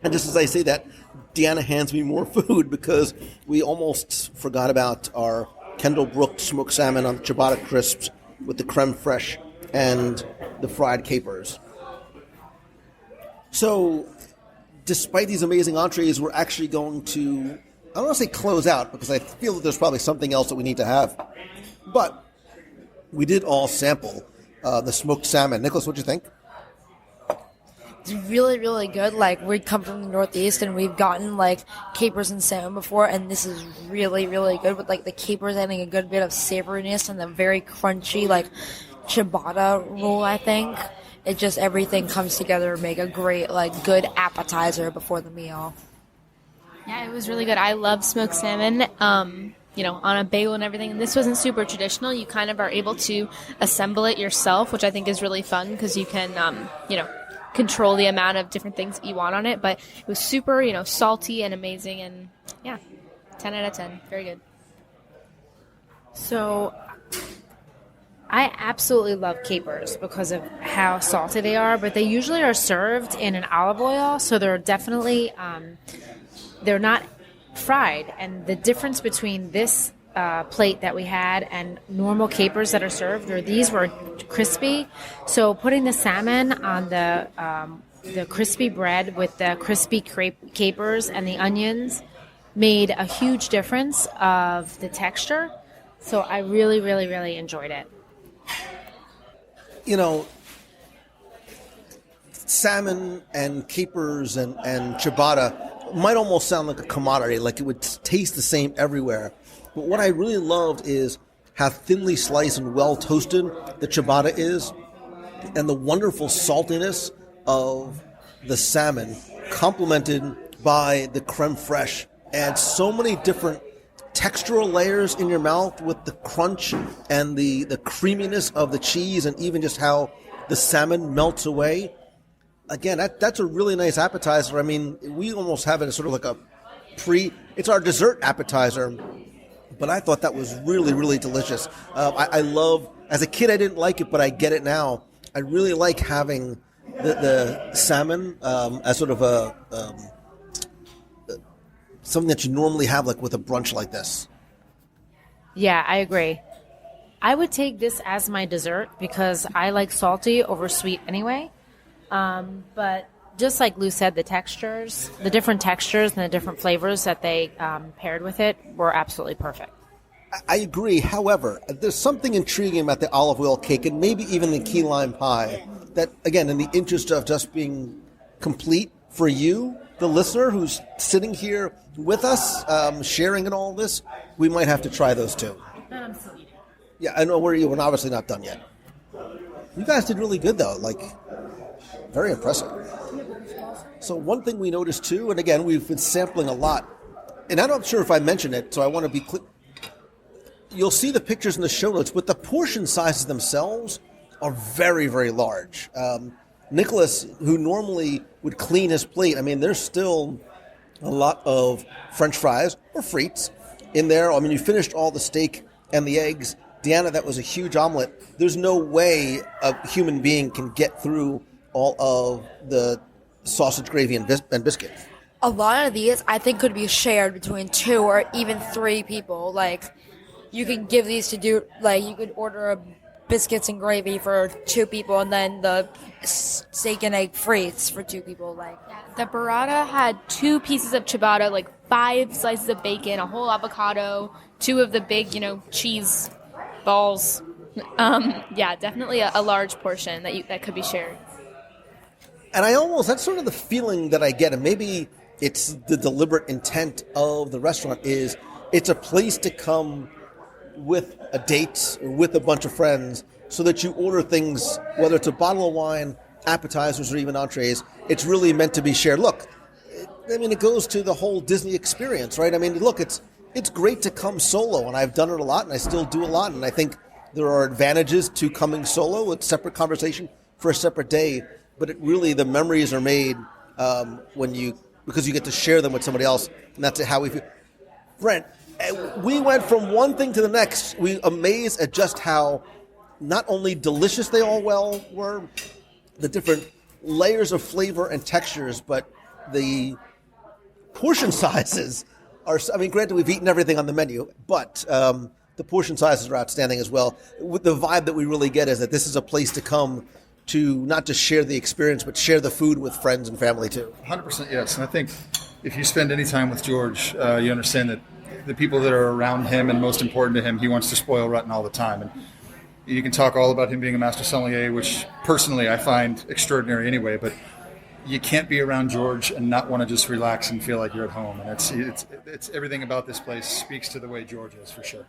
And just as I say that, Deanna hands me more food because we almost forgot about our Kendall Brook smoked salmon on ciabatta crisps with the creme fraiche and the fried capers. So, despite these amazing entrees, we're actually going to, I don't want to say close out because I feel that there's probably something else that we need to have. But we did all sample the smoked salmon. Nicholas, what'd you think? It's really, really good. We come from the Northeast and we've gotten capers and salmon before, and this is really, really good with the capers adding a good bit of savoriness and the very crunchy ciabatta roll, I think. it just everything comes together to make a great, like, good appetizer before the meal. Yeah, it was really good. I love smoked salmon, on a bagel and everything. And this wasn't super traditional. You kind of are able to assemble it yourself, which I think is really fun because you can, control the amount of different things that you want on it. But it was super, salty and amazing. And, 10 out of 10. Very good. So I absolutely love capers because of how salty they are, but they usually are served in an olive oil, so they're definitely they're not fried. And the difference between this plate that we had and normal capers that are served, or these were crispy. So putting the salmon on the crispy bread with the crispy capers and the onions made a huge difference of the texture. So I really, really, really enjoyed it. Salmon and capers and ciabatta might almost sound like a commodity, like it would taste the same everywhere. But what I really loved is how thinly sliced and well toasted the ciabatta is, and the wonderful saltiness of the salmon complemented by the creme fraiche. Adds so many different textural layers in your mouth with the crunch and the creaminess of the cheese, and even just how the salmon melts away. Again, that's a really nice appetizer. I mean, we almost have it as sort of like it's our dessert appetizer, but I thought that was really, really delicious. I love, as a kid I didn't like it, but I get it now. I really like having the salmon as sort of a something that you normally have like with a brunch like this. Yeah, I agree. I would take this as my dessert because I like salty over sweet anyway. But just like Lou said, the different textures and the different flavors that they paired with it were absolutely perfect. I agree. However, there's something intriguing about the olive oil cake and maybe even the key lime pie that, again, in the interest of just being complete for you, the listener who's sitting here with us, sharing in all this, we might have to try those too. Yeah, I know where you were obviously not done yet. You guys did really good though, like very impressive. So one thing we noticed too, and again, we've been sampling a lot, and I'm not sure if I mentioned it, so I want to be clear. You'll see the pictures in the show notes, but the portion sizes themselves are very, very large. Nicholas, who normally would clean his plate, I mean, there's still a lot of French fries or frites in there. I mean, you finished all the steak and the eggs. Deanna, that was a huge omelet. There's no way a human being can get through all of the sausage, gravy, and biscuit. A lot of these, I think, could be shared between 2 or even 3 people. Like, you could give these you could order a biscuits and gravy for 2 people, and then the steak and egg frites for 2 people. The burrata had 2 pieces of ciabatta, 5 slices of bacon, a whole avocado, 2 of the big, cheese balls. Definitely a large portion that could be shared. And that's sort of the feeling that I get, and maybe it's the deliberate intent of the restaurant is it's a place to come with a date or with a bunch of friends so that you order things, whether it's a bottle of wine, appetizers, or even entrees, it's really meant to be shared. Look, I mean, it goes to the whole Disney experience, right? I mean, look, it's great to come solo, and I've done it a lot, and I still do a lot, and I think there are advantages to coming solo. It's a separate conversation for a separate day, but the memories are made because you get to share them with somebody else, and that's how we feel. Brent, we went from one thing to the next. We amazed at just how not only delicious they all were, the different layers of flavor and textures, but the portion sizes are, I mean, granted, we've eaten everything on the menu, but the portion sizes are outstanding as well. The vibe that we really get is that this is a place to come to not just share the experience, but share the food with friends and family too. 100% yes. And I think if you spend any time with George, you understand that the people that are around him and most important to him, he wants to spoil rotten all the time. And you can talk all about him being a Master Sommelier, which personally I find extraordinary anyway, but you can't be around George and not want to just relax and feel like you're at home. And it's everything about this place speaks to the way George is, for sure.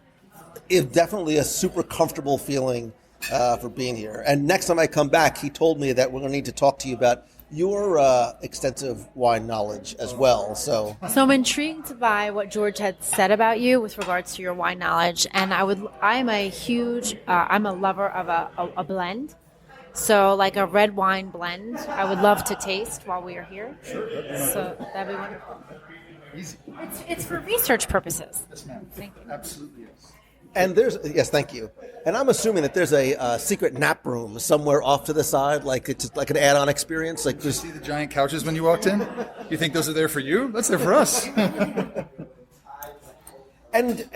It's definitely a super comfortable feeling. for being here. And next time I come back, he told me that we're going to need to talk to you about your extensive wine knowledge as well. So I'm intrigued by what George had said about you with regards to your wine knowledge. And I'm a lover of a blend. So like a red wine blend, I would love to taste while we are here. Sure. So that'd be wonderful. Easy. It's for research purposes. Yes, ma'am. Thank you. Absolutely yes. And thank you. And I'm assuming that there's a secret nap room somewhere off to the side, like it's like an add-on experience. Like, did you see the giant couches when you walked in? You think those are there for you? That's there for us. And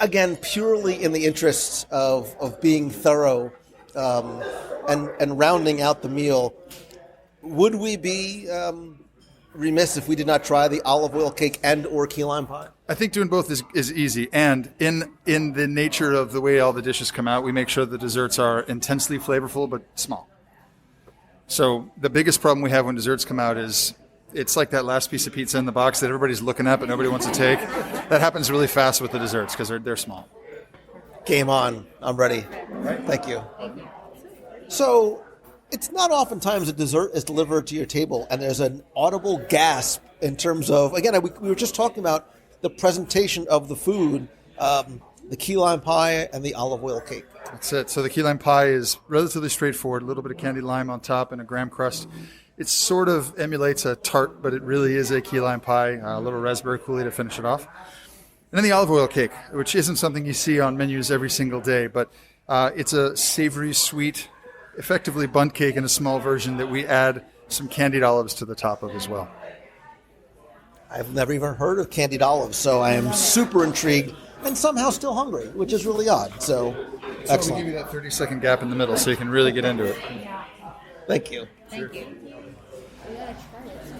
again, purely in the interests of being thorough and rounding out the meal, would we be remiss if we did not try the olive oil cake and or key lime pie? I think doing both is easy, and in the nature of the way all the dishes come out, we make sure the desserts are intensely flavorful but small. So the biggest problem we have when desserts come out is it's like that last piece of pizza in the box that everybody's looking at but nobody wants to take. That happens really fast with the desserts because they're small. Game on. I'm ready. Thank you. So it's not oftentimes a dessert is delivered to your table and there's an audible gasp in terms of, again, we were just talking about the presentation of the food, the key lime pie and the olive oil cake. That's it. So the key lime pie is relatively straightforward, a little bit of candied lime on top and a graham crust. It sort of emulates a tart, but it really is a key lime pie, a little raspberry coulis to finish it off. And then the olive oil cake, which isn't something you see on menus every single day, but it's a savory, sweet, effectively bundt cake in a small version that we add some candied olives to the top of as well. I've never even heard of candied olives, so I am super intrigued and somehow still hungry, which is really odd. So excellent. So we give you that 30-second gap in the middle so you can really get into it. Thank you. Thank you.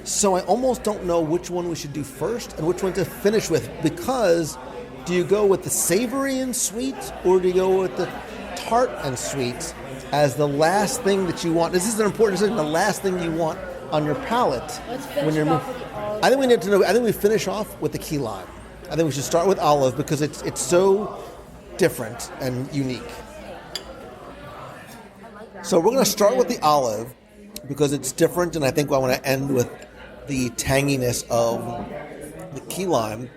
So I almost don't know which one we should do first and which one to finish with, because do you go with the savory and sweet or do you go with the tart and sweet as the last thing that you want? This is an important decision, the last thing you want on your palate. When you're I think we need to know. I think we finish off with the key lime. I think we should start with olive because it's so different and unique. So we're going to start with the olive because it's different, and I think I want to end with the tanginess of the key lime.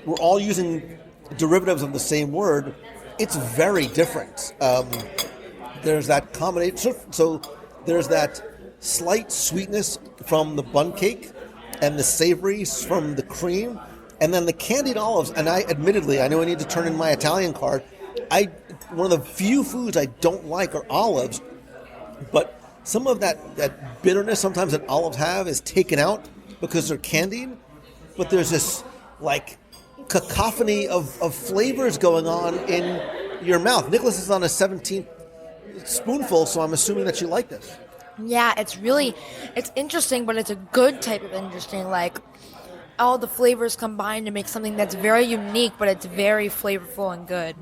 We're all using derivatives of the same word. It's very different. There's that combination. So there's that slight sweetness from the bundt cake and the savory from the cream, and then the candied olives. And I know I need to turn in my Italian card. One of the few foods I don't like are olives, but some of that bitterness sometimes that olives have is taken out because they're candied. But there's this like cacophony of flavors going on in your mouth. Nicholas is on a 17th spoonful, so I'm assuming that you like this. Yeah, it's interesting, but it's a good type of interesting. Like, all the flavors combine to make something that's very unique, but it's very flavorful and good.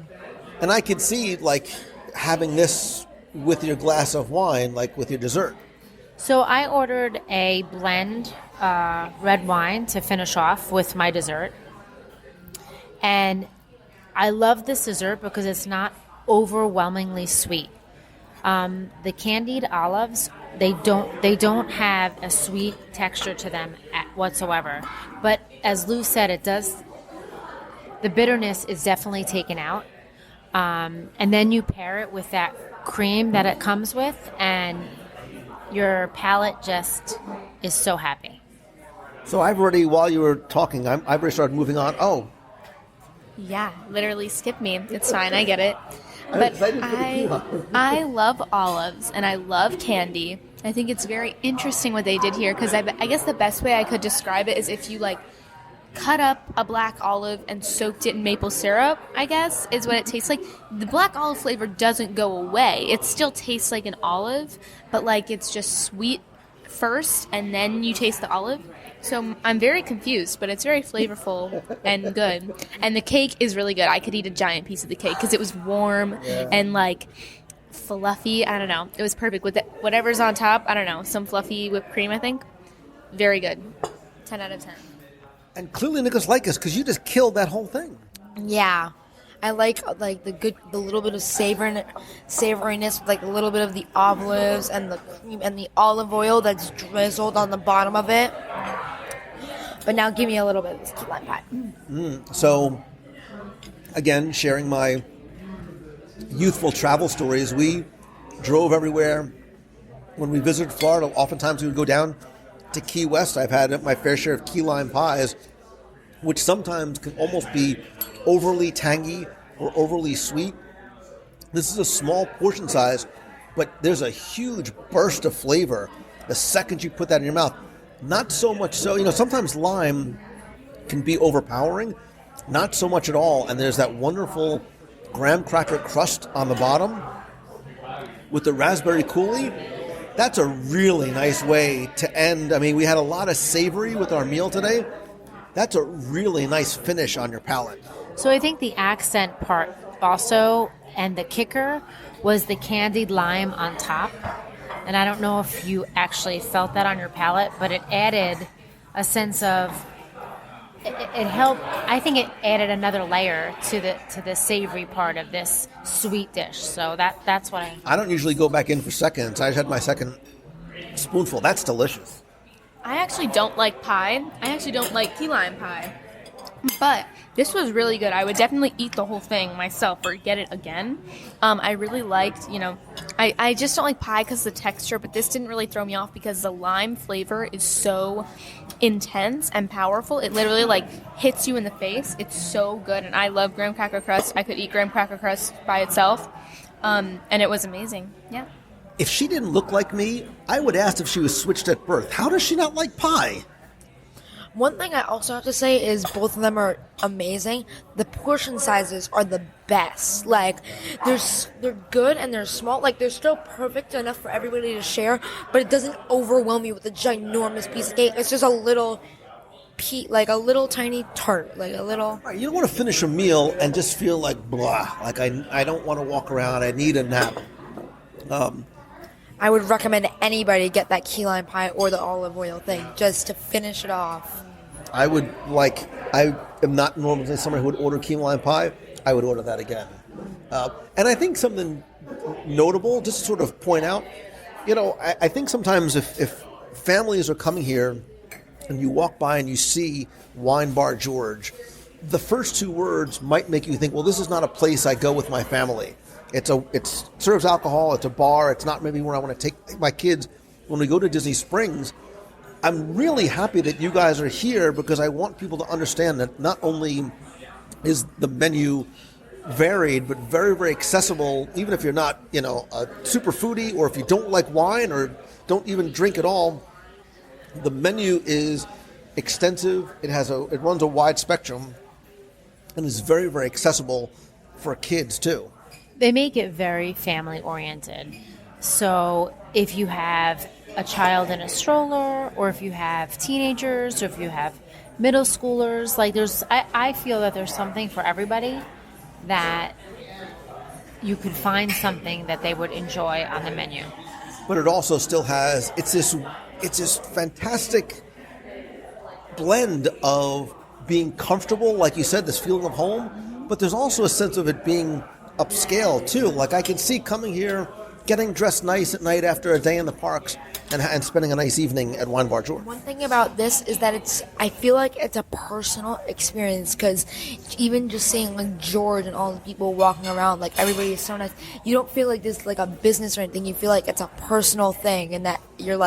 And I could see, like, having this with your glass of wine, like with your dessert. So I ordered a blend red wine to finish off with my dessert. And I love this dessert because it's not overwhelmingly sweet. The candied olives, they don't have a sweet texture to them whatsoever. But as Lou said, the bitterness is definitely taken out. And then you pair it with that cream that it comes with, and your palate just is so happy. So while you were talking, I've already started moving on. Oh. Yeah, literally skip me. It's fine, I get it. But I love olives and I love candy. I think it's very interesting what they did here because I guess the best way I could describe it is if you like cut up a black olive and soaked it in maple syrup, I guess, is what it tastes like. The black olive flavor doesn't go away. It still tastes like an olive, but like it's just sweet first and then you taste the olive. So I'm very confused, but it's very flavorful and good. And the cake is really good. I could eat a giant piece of the cake because it was warm and like fluffy. I don't know. It was perfect with whatever's on top. I don't know. Some fluffy whipped cream, I think. Very good. 10 out of 10. And clearly Nicholas liked us because you just killed that whole thing. Yeah. I like the little bit of savoriness, with like a little bit of the olives and the cream and the olive oil that's drizzled on the bottom of it. But now give me a little bit of this key lime pie. So, again, sharing my youthful travel stories, we drove everywhere. When we visited Florida, oftentimes we would go down to Key West. I've had my fair share of key lime pies, which sometimes can almost be overly tangy or overly sweet. This is a small portion size, but there's a huge burst of flavor the second you put that in your mouth. Not so much so, sometimes lime can be overpowering, not so much at all. And there's that wonderful graham cracker crust on the bottom with the raspberry coulis. That's a really nice way to end. I mean, we had a lot of savory with our meal today. That's a really nice finish on your palate. So I think the accent part also, and the kicker, was the candied lime on top. And I don't know if you actually felt that on your palate, but it added a sense of, it helped. I think it added another layer to the savory part of this sweet dish. So that's what I don't usually go back in for seconds. I just had my second spoonful. That's delicious. I actually don't like pie. I actually don't like key lime pie. But this was really good. I would definitely eat the whole thing myself or get it again. I really liked, I just don't like pie because of the texture, but this didn't really throw me off because the lime flavor is so intense and powerful. It literally hits you in the face. It's so good, and I love graham cracker crust. I could eat graham cracker crust by itself, and it was amazing. Yeah. If she didn't look like me, I would ask if she was switched at birth. How does she not like pie? One thing I also have to say is both of them are amazing. The portion sizes are the best. They're good and they're small. They're still perfect enough for everybody to share, but it doesn't overwhelm you with a ginormous piece of cake. It's just a little tiny tart, a little. You don't want to finish a meal and just feel like blah. I don't want to walk around. I need a nap. I would recommend anybody get that key lime pie or the olive oil thing just to finish it off. I am not normally someone who would order key lime pie. I would order that again. And I think something notable, just to sort of point out, I think sometimes if families are coming here and you walk by and you see Wine Bar George, the first two words might make you think, well, this is not a place I go with my family. It serves alcohol. It's a bar. It's not maybe where I want to take my kids when we go to Disney Springs. I'm really happy that you guys are here because I want people to understand that not only is the menu varied, but very, very accessible, even if you're not, a super foodie or if you don't like wine or don't even drink at all. The menu is extensive. It runs a wide spectrum and is very, very accessible for kids too. They make it very family-oriented. So if you have a child in a stroller, or if you have teenagers, or if you have middle schoolers, I feel that there's something for everybody, that you could find something that they would enjoy on the menu. But it also still has, it's this fantastic blend of being comfortable, like you said, this feeling of home, but there's also a sense of it being upscale too. I can see coming here, getting dressed nice at night after a day in the parks and spending a nice evening at Wine Bar George. One thing about this is that I feel like it's a personal experience, because even just seeing George and all the people walking around, everybody is so nice. You don't feel like this is a business or anything. You feel like it's a personal thing, and that you're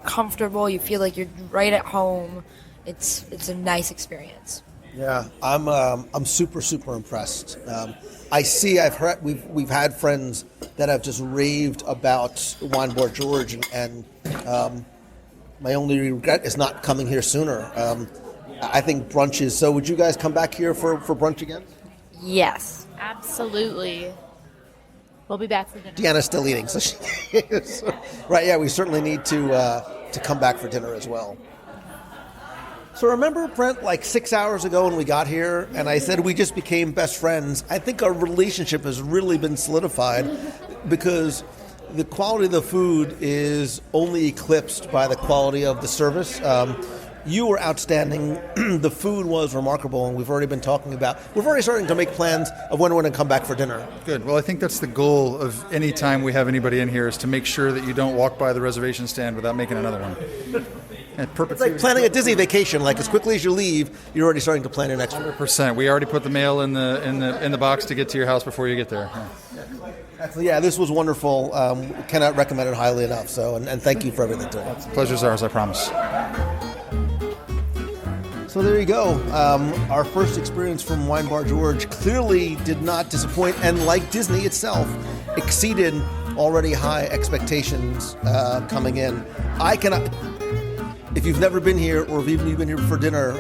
comfortable. You feel like you're right at home. It's a nice experience. Yeah, I'm super, super impressed. I've heard we've had friends that have just raved about Wine Bar George, and my only regret is not coming here sooner. I think brunch is. So would you guys come back here for brunch again? Yes. Absolutely. We'll be back for dinner. Deanna's still eating, so she is. Right, yeah, we certainly need to come back for dinner as well. So remember, Brent, 6 hours ago when we got here, and I said we just became best friends. I think our relationship has really been solidified because the quality of the food is only eclipsed by the quality of the service. You were outstanding. The food was remarkable, and we're already starting to make plans of when we're going to come back for dinner. Good. Well, I think that's the goal of any time we have anybody in here, is to make sure that you don't walk by the reservation stand without making another one. It's like planning a Disney vacation. Like, as quickly as you leave, you're already starting to plan your next one. 100%. We already put the mail in the box to get to your house before you get there. Yeah, this was wonderful. Cannot recommend it highly enough. So, and thank you for everything, too. Pleasure's ours, I promise. So there you go. Our first experience from Wine Bar George clearly did not disappoint, and like Disney itself, exceeded already high expectations coming in. If you've never been here, or if even you've been here for dinner,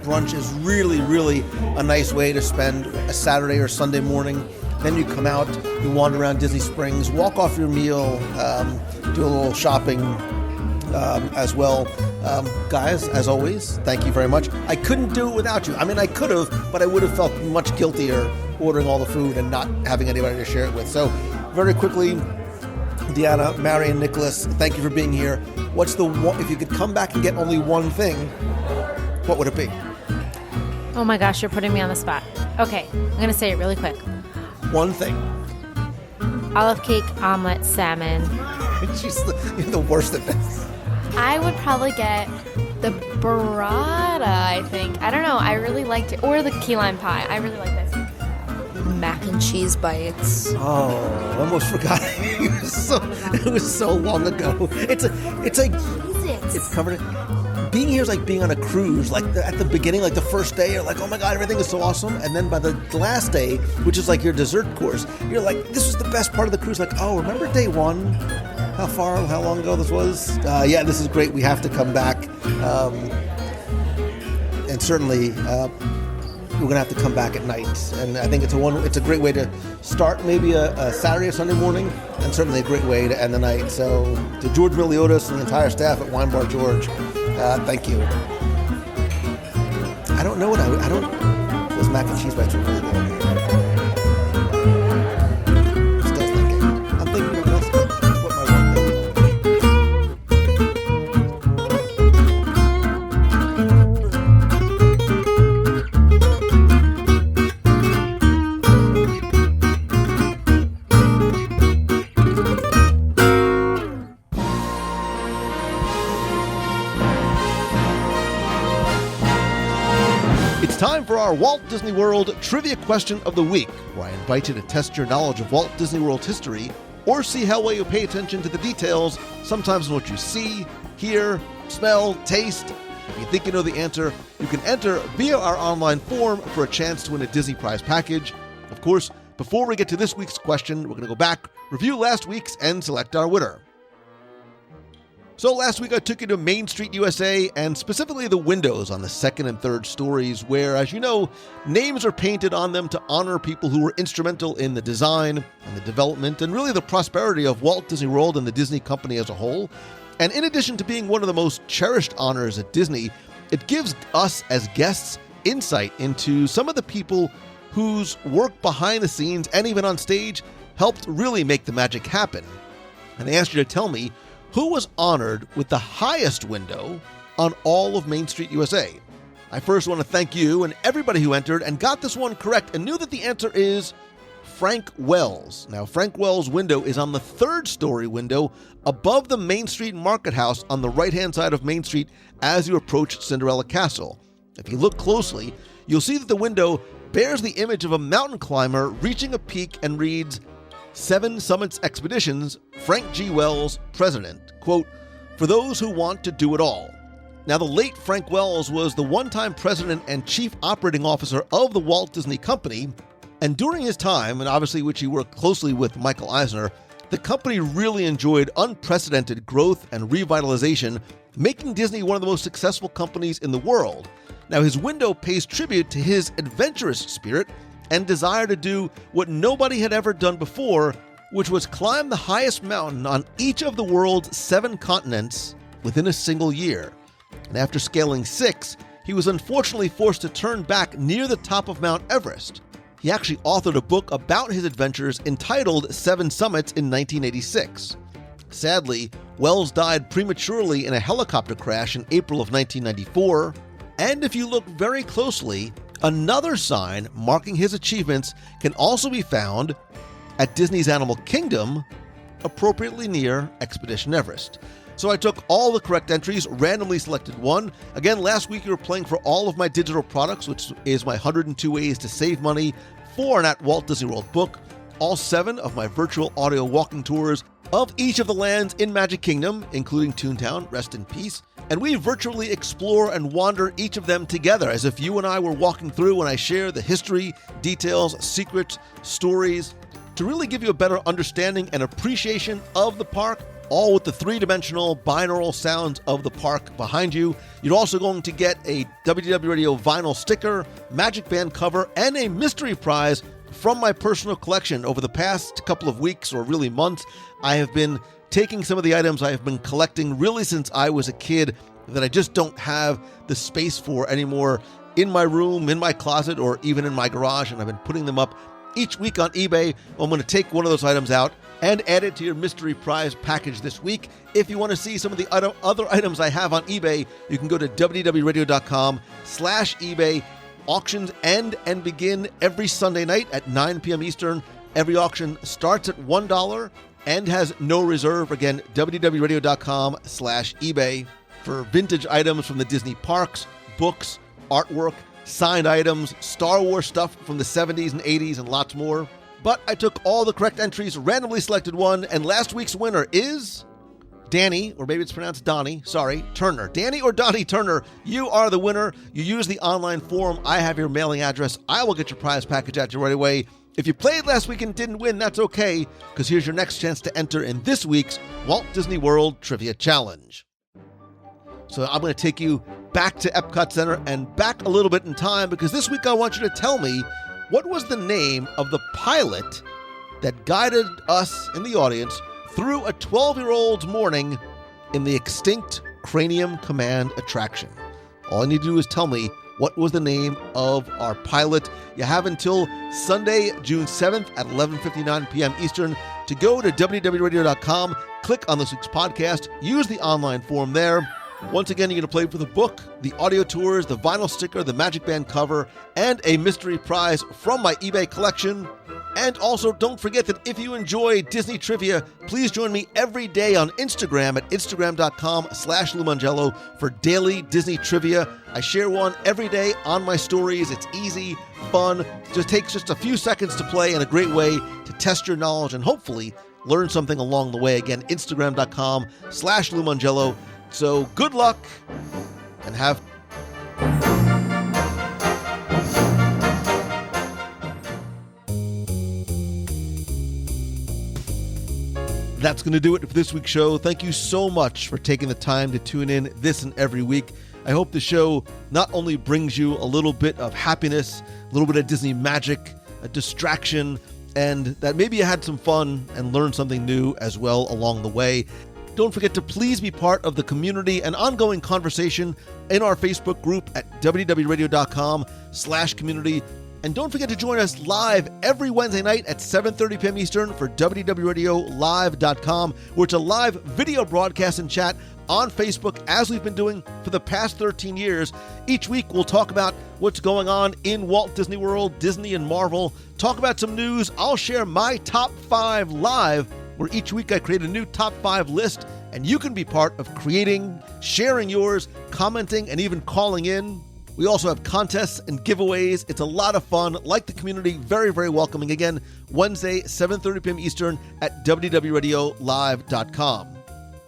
brunch is really, really a nice way to spend a Saturday or Sunday morning. Then you come out, you wander around Disney Springs, walk off your meal, do a little shopping as well. Guys, as always, thank you very much. I couldn't do it without you. I mean, I could have, but I would have felt much guiltier ordering all the food and not having anybody to share it with. So, very quickly, Deanna, Marion, Nicholas, thank you for being here. What's the one, if you could come back and get only one thing, what would it be? Oh my gosh, you're putting me on the spot. Okay, I'm going to say it really quick. One thing. Olive cake, omelet, salmon. You're the worst at this. I would probably get the burrata, I think. I don't know. I really liked it. Or the key lime pie. I really like this. Mac and cheese bites. Oh, I almost forgot. It was so long ago. It's covered in... Being here is like being on a cruise. Like at the beginning, like the first day, you're like, oh my God, everything is so awesome. And then by the last day, which is like your dessert course, you're like, this was the best part of the cruise. Like, oh, remember day one? How long ago this was? Yeah, this is great. We have to come back. And certainly, we're going to have to come back at night. And I think it's a great way to start maybe a Saturday or Sunday morning, and certainly a great way to end the night. So to George Miliotes and the entire staff at Wine Bar George, thank you. I don't know those mac and cheese bites are really good. Still thinking. I'm thinking of what else. What my one thing. Time for our Walt Disney World Trivia Question of the Week, where I invite you to test your knowledge of Walt Disney World history, or see how well you pay attention to the details, sometimes in what you see, hear, smell, taste. If you think you know the answer, you can enter via our online form for a chance to win a Disney Prize package. Of course, before we get to this week's question, we're going to go back, review last week's, and select our winner. So last week I took you to Main Street, USA, and specifically the windows on the second and third stories where, as you know, names are painted on them to honor people who were instrumental in the design and the development and really the prosperity of Walt Disney World and the Disney Company as a whole. And in addition to being one of the most cherished honors at Disney, it gives us as guests insight into some of the people whose work behind the scenes and even on stage helped really make the magic happen. And I asked you to tell me who was honored with the highest window on all of Main Street, USA. I first want to thank you and everybody who entered and got this one correct and knew that the answer is Frank Wells. Now, Frank Wells' window is on the third story window above the Main Street Market House on the right-hand side of Main Street as you approach Cinderella Castle. If you look closely, you'll see that the window bears the image of a mountain climber reaching a peak and reads, Seven Summits Expeditions, Frank G. Wells, President. Quote, for those who want to do it all. Now, the late Frank Wells was the one-time president and chief operating officer of the Walt Disney Company, and during his time, and obviously which he worked closely with Michael Eisner, the company really enjoyed unprecedented growth and revitalization, making Disney one of the most successful companies in the world. Now, his window pays tribute to his adventurous spirit and desire to do what nobody had ever done before, which was climb the highest mountain on each of the world's 7 continents within a single year. And after scaling 6, he was unfortunately forced to turn back near the top of Mount Everest. He actually authored a book about his adventures entitled 7 Summits in 1986. Sadly, Wells died prematurely in a helicopter crash in April of 1994. And if you look very closely, another sign marking his achievements can also be found at Disney's Animal Kingdom, appropriately near Expedition Everest. So I took all the correct entries, randomly selected one. Again, last week you were playing for all of my digital products, which is my 102 Ways to Save Money for an at Walt Disney World book, all 7 of my virtual audio walking tours of each of the lands in Magic Kingdom, including Toontown, rest in peace. And we virtually explore and wander each of them together as if you and I were walking through, and I share the history, details, secrets, stories, to really give you a better understanding and appreciation of the park, all with the 3-dimensional binaural sounds of the park behind you. You're also going to get a WDW Radio vinyl sticker, Magic Band cover, and a mystery prize from my personal collection. Over the past couple of weeks, or really months, I have been taking some of the items I have been collecting really since I was a kid that I just don't have the space for anymore in my room, in my closet, or even in my garage, and I've been putting them up each week on eBay. I'm going to take one of those items out and add it to your mystery prize package this week. If you want to see some of the other items I have on eBay, you can go to wdwradio.com/eBay. Auctions end and begin every Sunday night at 9 p.m. Eastern. Every auction starts at $1 and has no reserve. Again, wdwradio.com/eBay for vintage items from the Disney parks, books, artwork, signed items, Star Wars stuff from the 70s and 80s, and lots more. But I took all the correct entries, randomly selected one, and last week's winner is Danny, or maybe it's pronounced Donnie, sorry, Turner. Danny or Donnie Turner, you are the winner. You use the online form. I have your mailing address. I will get your prize package out to you right away. If you played last week and didn't win, that's okay, because here's your next chance to enter in this week's Walt Disney World Trivia Challenge. So I'm going to take you back to Epcot Center and back a little bit in time, because this week I want you to tell me what was the name of the pilot that guided us in the audience through a 12-year-old's morning in the extinct Cranium Command attraction. All I need to do is tell me what was the name of our pilot. You have until Sunday, June 7th at 11:59 p.m. Eastern to go to wdwradio.com, click on this week's podcast, use the online form there. Once again, you're going to play for the book, the audio tours, the vinyl sticker, the Magic Band cover, and a mystery prize from my eBay collection. And also, don't forget that if you enjoy Disney trivia, please join me every day on Instagram at instagram.com/LouMangello for daily Disney trivia. I share one every day on my stories. It's easy, fun, just takes just a few seconds to play, and a great way to test your knowledge and hopefully learn something along the way. Again, instagram.com/LouMangello. So good luck and have... That's going to do it for this week's show. Thank you so much for taking the time to tune in this and every week. I hope the show not only brings you a little bit of happiness, a little bit of Disney magic, a distraction, and that maybe you had some fun and learned something new as well along the way. Don't forget to please be part of the community and ongoing conversation in our Facebook group at wdwradio.com/community. And don't forget to join us live every Wednesday night at 7:30 p.m. Eastern for wdwradiolive.com, where it's a live video broadcast and chat on Facebook, as we've been doing for the past 13 years. Each week, we'll talk about what's going on in Walt Disney World, Disney, and Marvel, talk about some news. I'll share my top 5 live, where each week I create a new top 5 list, and you can be part of creating, sharing yours, commenting, and even calling in. We also have contests and giveaways. It's a lot of fun. Like the community, very, very welcoming. Again, Wednesday, 7:30 p.m. Eastern at wdwradiolive.com.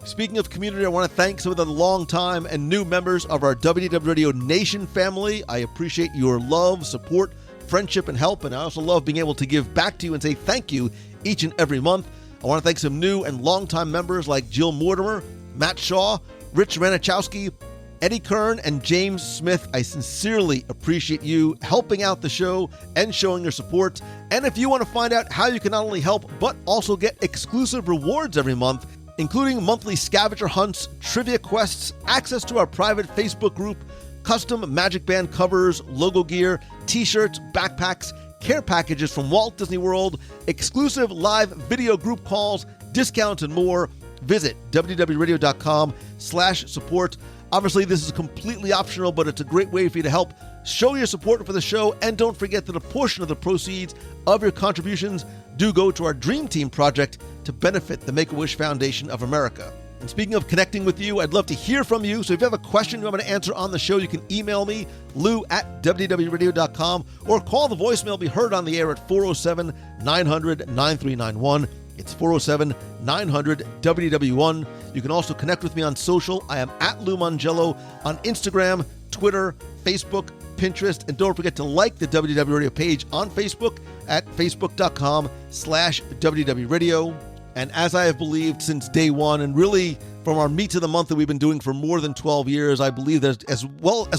Speaking of community, I want to thank some of the long-time and new members of our WDW Radio Nation family. I appreciate your love, support, friendship, and help, and I also love being able to give back to you and say thank you each and every month. I want to thank some new and longtime members like Jill Mortimer, Matt Shaw, Rich Ranichowski, Eddie Kern, and James Smith. I sincerely appreciate you helping out the show and showing your support. And if you want to find out how you can not only help, but also get exclusive rewards every month, including monthly scavenger hunts, trivia quests, access to our private Facebook group, custom Magic Band covers, logo gear, t-shirts, backpacks, care packages from Walt Disney World, exclusive live video group calls, discounts, and more, visit wdwradio.com/support. Obviously, this is completely optional, but it's a great way for you to help show your support for the show. And don't forget that a portion of the proceeds of your contributions do go to our Dream Team project to benefit the Make-A-Wish Foundation of America. And speaking of connecting with you, I'd love to hear from you. So if you have a question you want me to answer on the show, you can email me, lou@wdwradio.com, or call the voicemail, be heard on the air at 407-900-9391. It's 407-900-WDW1. You can also connect with me on social. I am at Lou Mongello on Instagram, Twitter, Facebook, Pinterest, and don't forget to like the WDW Radio page on Facebook at facebook.com/WDW Radio. And as I have believed since day one, and really from our Meet of the Month that we've been doing for more than 12 years, I believe that as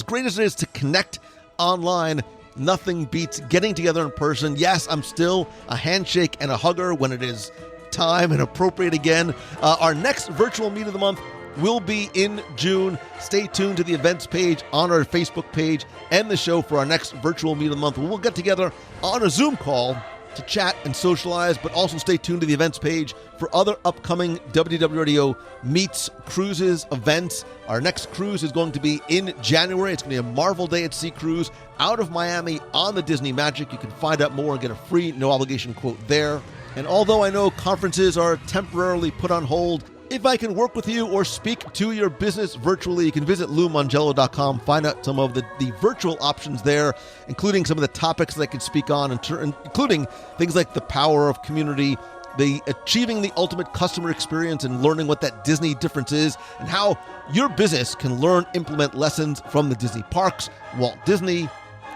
great as it is to connect online, nothing beats getting together in person. Yes, I'm still a handshake and a hugger when it is time and appropriate again. Our next virtual Meet of the Month will be in June. Stay tuned to the events page on our Facebook page and the show for our next virtual Meet of the Month. We'll get together on a Zoom call to chat and socialize, but also stay tuned to the events page for other upcoming WDW Radio meets, cruises, events. Our next cruise is going to be in January. It's going to be a Marvel Day at Sea cruise out of Miami on the Disney Magic. You can find out more and get a free, no-obligation quote there. And although I know conferences are temporarily put on hold, if I can work with you or speak to your business virtually, you can visit LouMongello.com, find out some of the virtual options there, including some of the topics that I can speak on, including things like the power of community, the achieving the ultimate customer experience and learning what that Disney difference is, and how your business can implement lessons from the Disney parks, Walt Disney,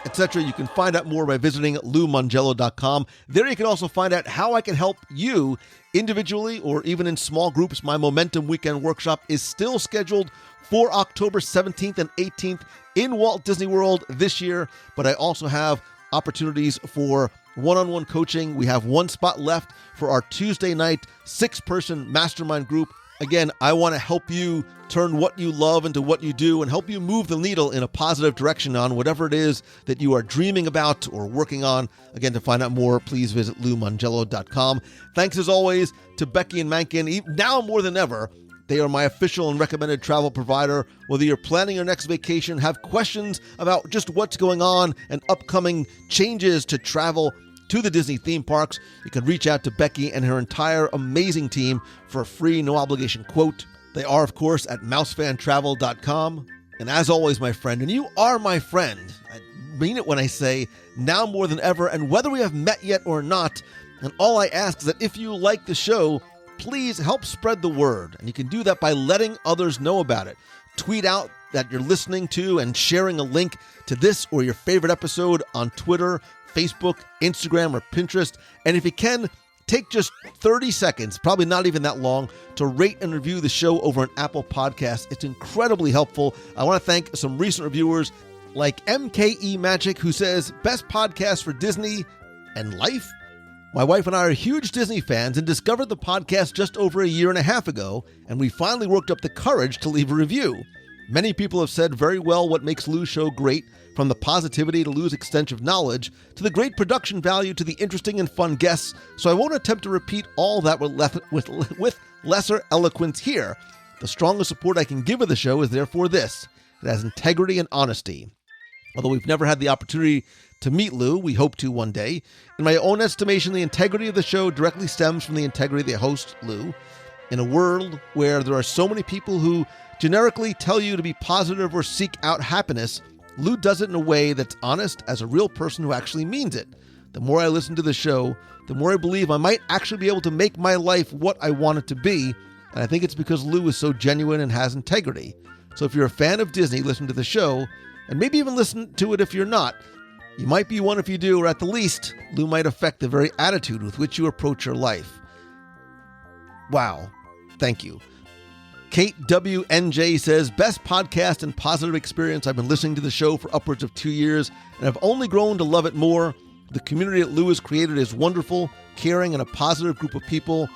etc. You can find out more by visiting LouMongello.com. There you can also find out how I can help you individually or even in small groups. My Momentum Weekend Workshop is still scheduled for October 17th and 18th in Walt Disney World this year, but I also have opportunities for one-on-one coaching. We have one spot left for our Tuesday night 6-person mastermind group. Again, I want to help you turn what you love into what you do and help you move the needle in a positive direction on whatever it is that you are dreaming about or working on. Again, to find out more, please visit LouMongello.com. Thanks as always to Becky and Mankin. Now more than ever, they are my official and recommended travel provider. Whether you're planning your next vacation, have questions about just what's going on and upcoming changes to travel to the Disney theme parks, you can reach out to Becky and her entire amazing team for a free, no-obligation quote. They are, of course, at mousefantravel.com. And as always, my friend, and you are my friend, I mean it when I say now more than ever, and whether we have met yet or not, and all I ask is that if you like the show, please help spread the word. And you can do that by letting others know about it. Tweet out that you're listening to and sharing a link to this or your favorite episode on Twitter, Facebook, Instagram, or Pinterest. And if you can, take just 30 seconds, probably not even that long, to rate and review the show over on Apple Podcasts. It's incredibly helpful. I want to thank some recent reviewers like MKE Magic, who says, best podcast for Disney and life. My wife and I are huge Disney fans and discovered the podcast just over a year and a half ago, and we finally worked up the courage to leave a review. Many people have said very well what makes Lou's show great, from the positivity to Lou's extensive knowledge, to the great production value to the interesting and fun guests, so I won't attempt to repeat all that with lesser eloquence here. The strongest support I can give of the show is therefore this: it has integrity and honesty. Although we've never had the opportunity to meet Lou, we hope to one day. In my own estimation, the integrity of the show directly stems from the integrity of the host, Lou. In a world where there are so many people who generically tell you to be positive or seek out happiness, Lou does it in a way that's honest, as a real person who actually means it. The more I listen to the show, the more I believe I might actually be able to make my life what I want it to be, and I think it's because Lou is so genuine and has integrity. So if you're a fan of Disney, listen to the show, and maybe even listen to it if you're not. You might be one if you do, or at the least, Lou might affect the very attitude with which you approach your life. Wow. Thank you. Kate WNJ says, best podcast and positive experience. I've been listening to the show for upwards of 2 years, and I've only grown to love it more. The community that Lou has created is wonderful, caring, and a positive group of people.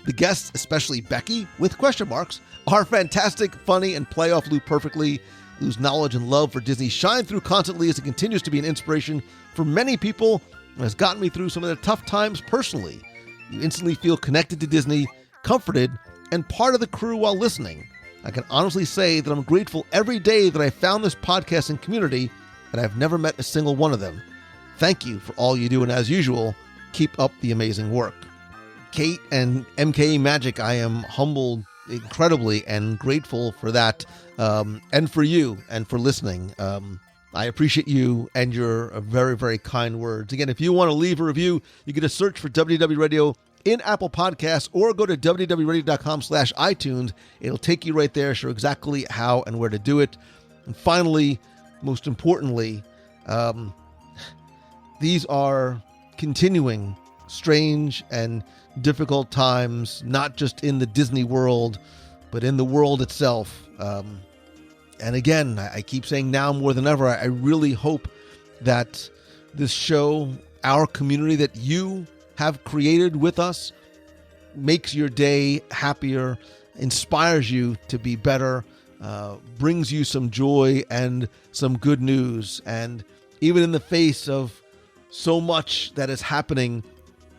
The guests, especially Becky, with question marks, are fantastic, funny, and play off Lou perfectly. Lou's knowledge and love for Disney shine through constantly as it continues to be an inspiration for many people and has gotten me through some of the tough times personally. You instantly feel connected to Disney, comforted, and part of the crew while listening. I can honestly say that I'm grateful every day that I found this podcasting community, and I've never met a single one of them. Thank you for all you do, and as usual, keep up the amazing work. Kate and MK Magic, I am humbled incredibly and grateful for that, and for you and for listening. I appreciate you and your very, very kind words. Again, if you want to leave a review, you can just search for WDW Radio in Apple Podcasts or go to www.radio.com/iTunes. It'll take you right there, show exactly how and where to do it. And finally, most importantly, these are continuing strange and difficult times, not just in the Disney world, but in the world itself. And again, I keep saying now more than ever, I really hope that this show, our community that you have created with us, makes your day happier, inspires you to be better, brings you some joy and some good news. And even in the face of so much that is happening,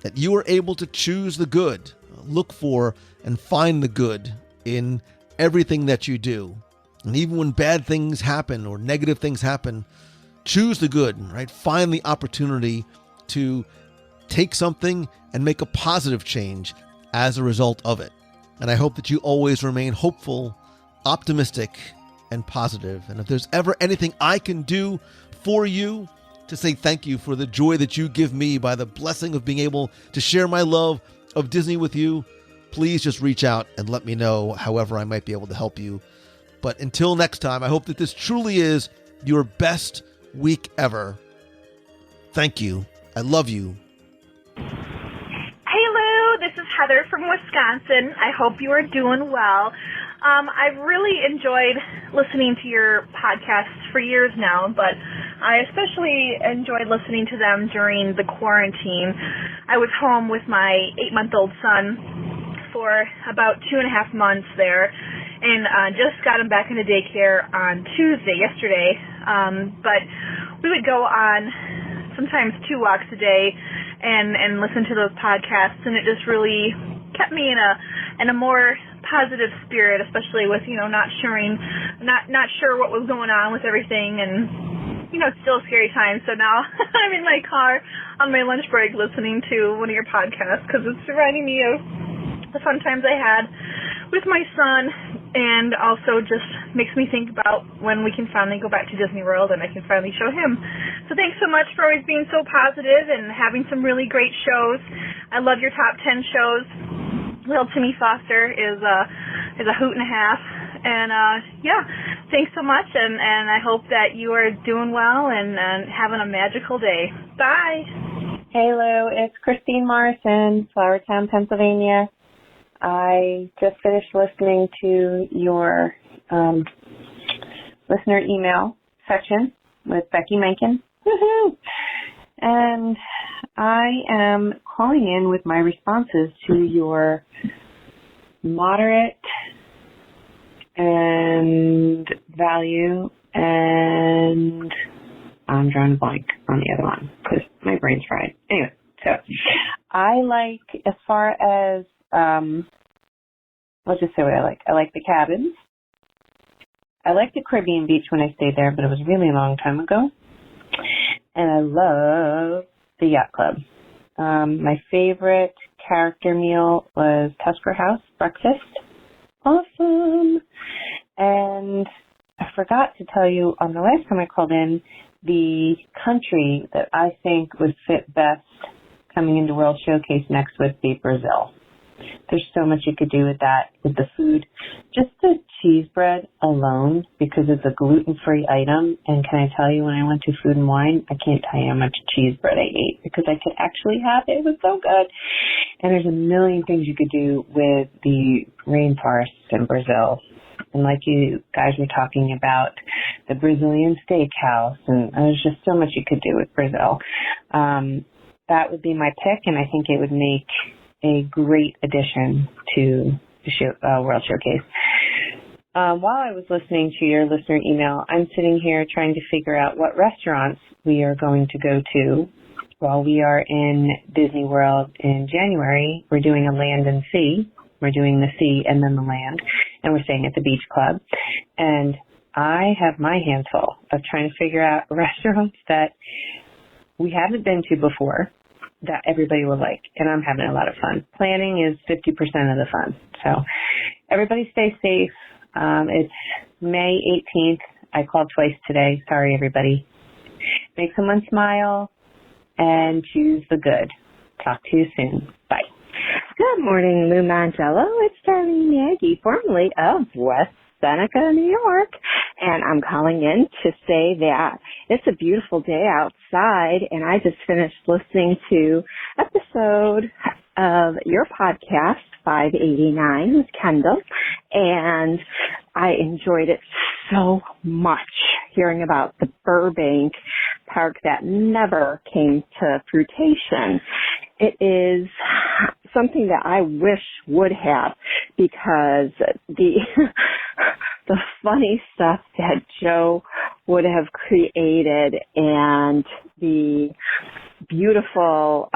that you are able to choose the good, look for and find the good in everything that you do. And even when bad things happen or negative things happen, choose the good, right? Find the opportunity to take something and make a positive change as a result of it. And I hope that you always remain hopeful, optimistic, and positive. And if there's ever anything I can do for you to say thank you for the joy that you give me by the blessing of being able to share my love of Disney with you, please just reach out and let me know however I might be able to help you. But until next time, I hope that this truly is your best week ever. Thank you. I love you. Hey, Lou. This is Heather from Wisconsin. I hope you are doing well. I've really enjoyed listening to your podcasts for years now, but I especially enjoyed listening to them during the quarantine. I was home with my 8-month-old son for about 2.5 months there, and just got him back into daycare on yesterday. But we would go on sometimes 2 walks a day and listen to those podcasts, and it just really kept me in a more positive spirit, especially with, not sure what was going on with everything, and it's still a scary time. So now I'm in my car on my lunch break listening to one of your podcasts because it's reminding me of the fun times I had with my son, and also just makes me think about when we can finally go back to Disney World and I can finally show him. So thanks so much for always being so positive and having some really great shows. I love your top 10 shows. Little Timmy Foster is a hoot and a half. And thanks so much, and I hope that you are doing well and having a magical day. Bye. Hey Lou, it's Christine Morrison, Flowertown, Pennsylvania. I just finished listening to your listener email section with Becky Menken. Woohoo! And I am calling in with my responses to your moderate and value, and I'm drawing a blank on the other one because my brain's fried. Anyway, so I like, as far as let's just say what I like. I like the cabins. I like the Caribbean beach when I stayed there, but it was really a long time ago. And I love the yacht club. My favorite character meal was Tusker House breakfast. Awesome. And I forgot to tell you on the last time I called in, the country that I think would fit best coming into World Showcase next would be Brazil. There's so much you could do with that, with the food. Just the cheese bread alone, because it's a gluten-free item. And can I tell you, when I went to Food and Wine, I can't tell you how much cheese bread I ate because I could actually have it. It was so good. And there's a million things you could do with the rainforests in Brazil. And like you guys were talking about, the Brazilian steakhouse, and there's just so much you could do with Brazil. That would be my pick, and I think it would make a great addition to the World Showcase. While I was listening to your listener email, I'm sitting here trying to figure out what restaurants we are going to go to while we are in Disney World in January. We're doing a land and sea We're doing the sea and then the land, and we're staying at the beach club. And I have my hands full of trying to figure out restaurants that we haven't been to before that everybody will like, and I'm having a lot of fun. Planning is 50% of the fun. So everybody stay safe. It's May 18th. I called twice today. Sorry, everybody. Make someone smile and choose the good. Talk to you soon. Bye. Good morning, Lou Mangello. It's Darlene Nagy, formerly of West Seneca, New York, and I'm calling in to say that it's a beautiful day outside, and I just finished listening to episode of your podcast, 589 with Kendall, and I enjoyed it so much, hearing about the Burbank Park that never came to fruition. It is something that I wish would have, because the the funny stuff that Joe would have created and the beautiful,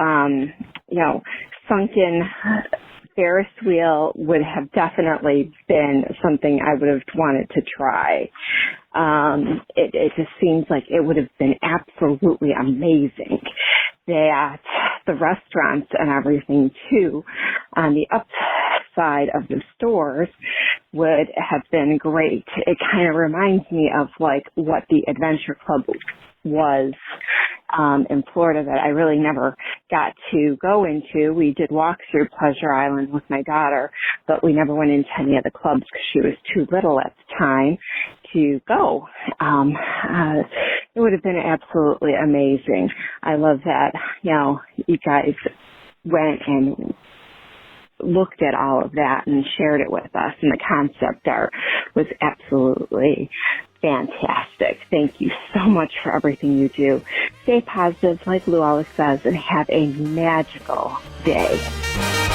sunken Ferris wheel would have definitely been something I would have wanted to try. It just seems like it would have been absolutely amazing. That the restaurants and everything too on the upside of the stores would have been great. It kind of reminds me of like what the Adventure Club was in Florida that I really never got to go into. We did walk through Pleasure Island with my daughter, but we never went into any of the clubs because she was too little at the time to go. It would have been absolutely amazing. I love that, you guys went and looked at all of that and shared it with us, and the concept art was absolutely fantastic. Thank you so much for everything you do. Stay positive, like Lou always says, and have a magical day.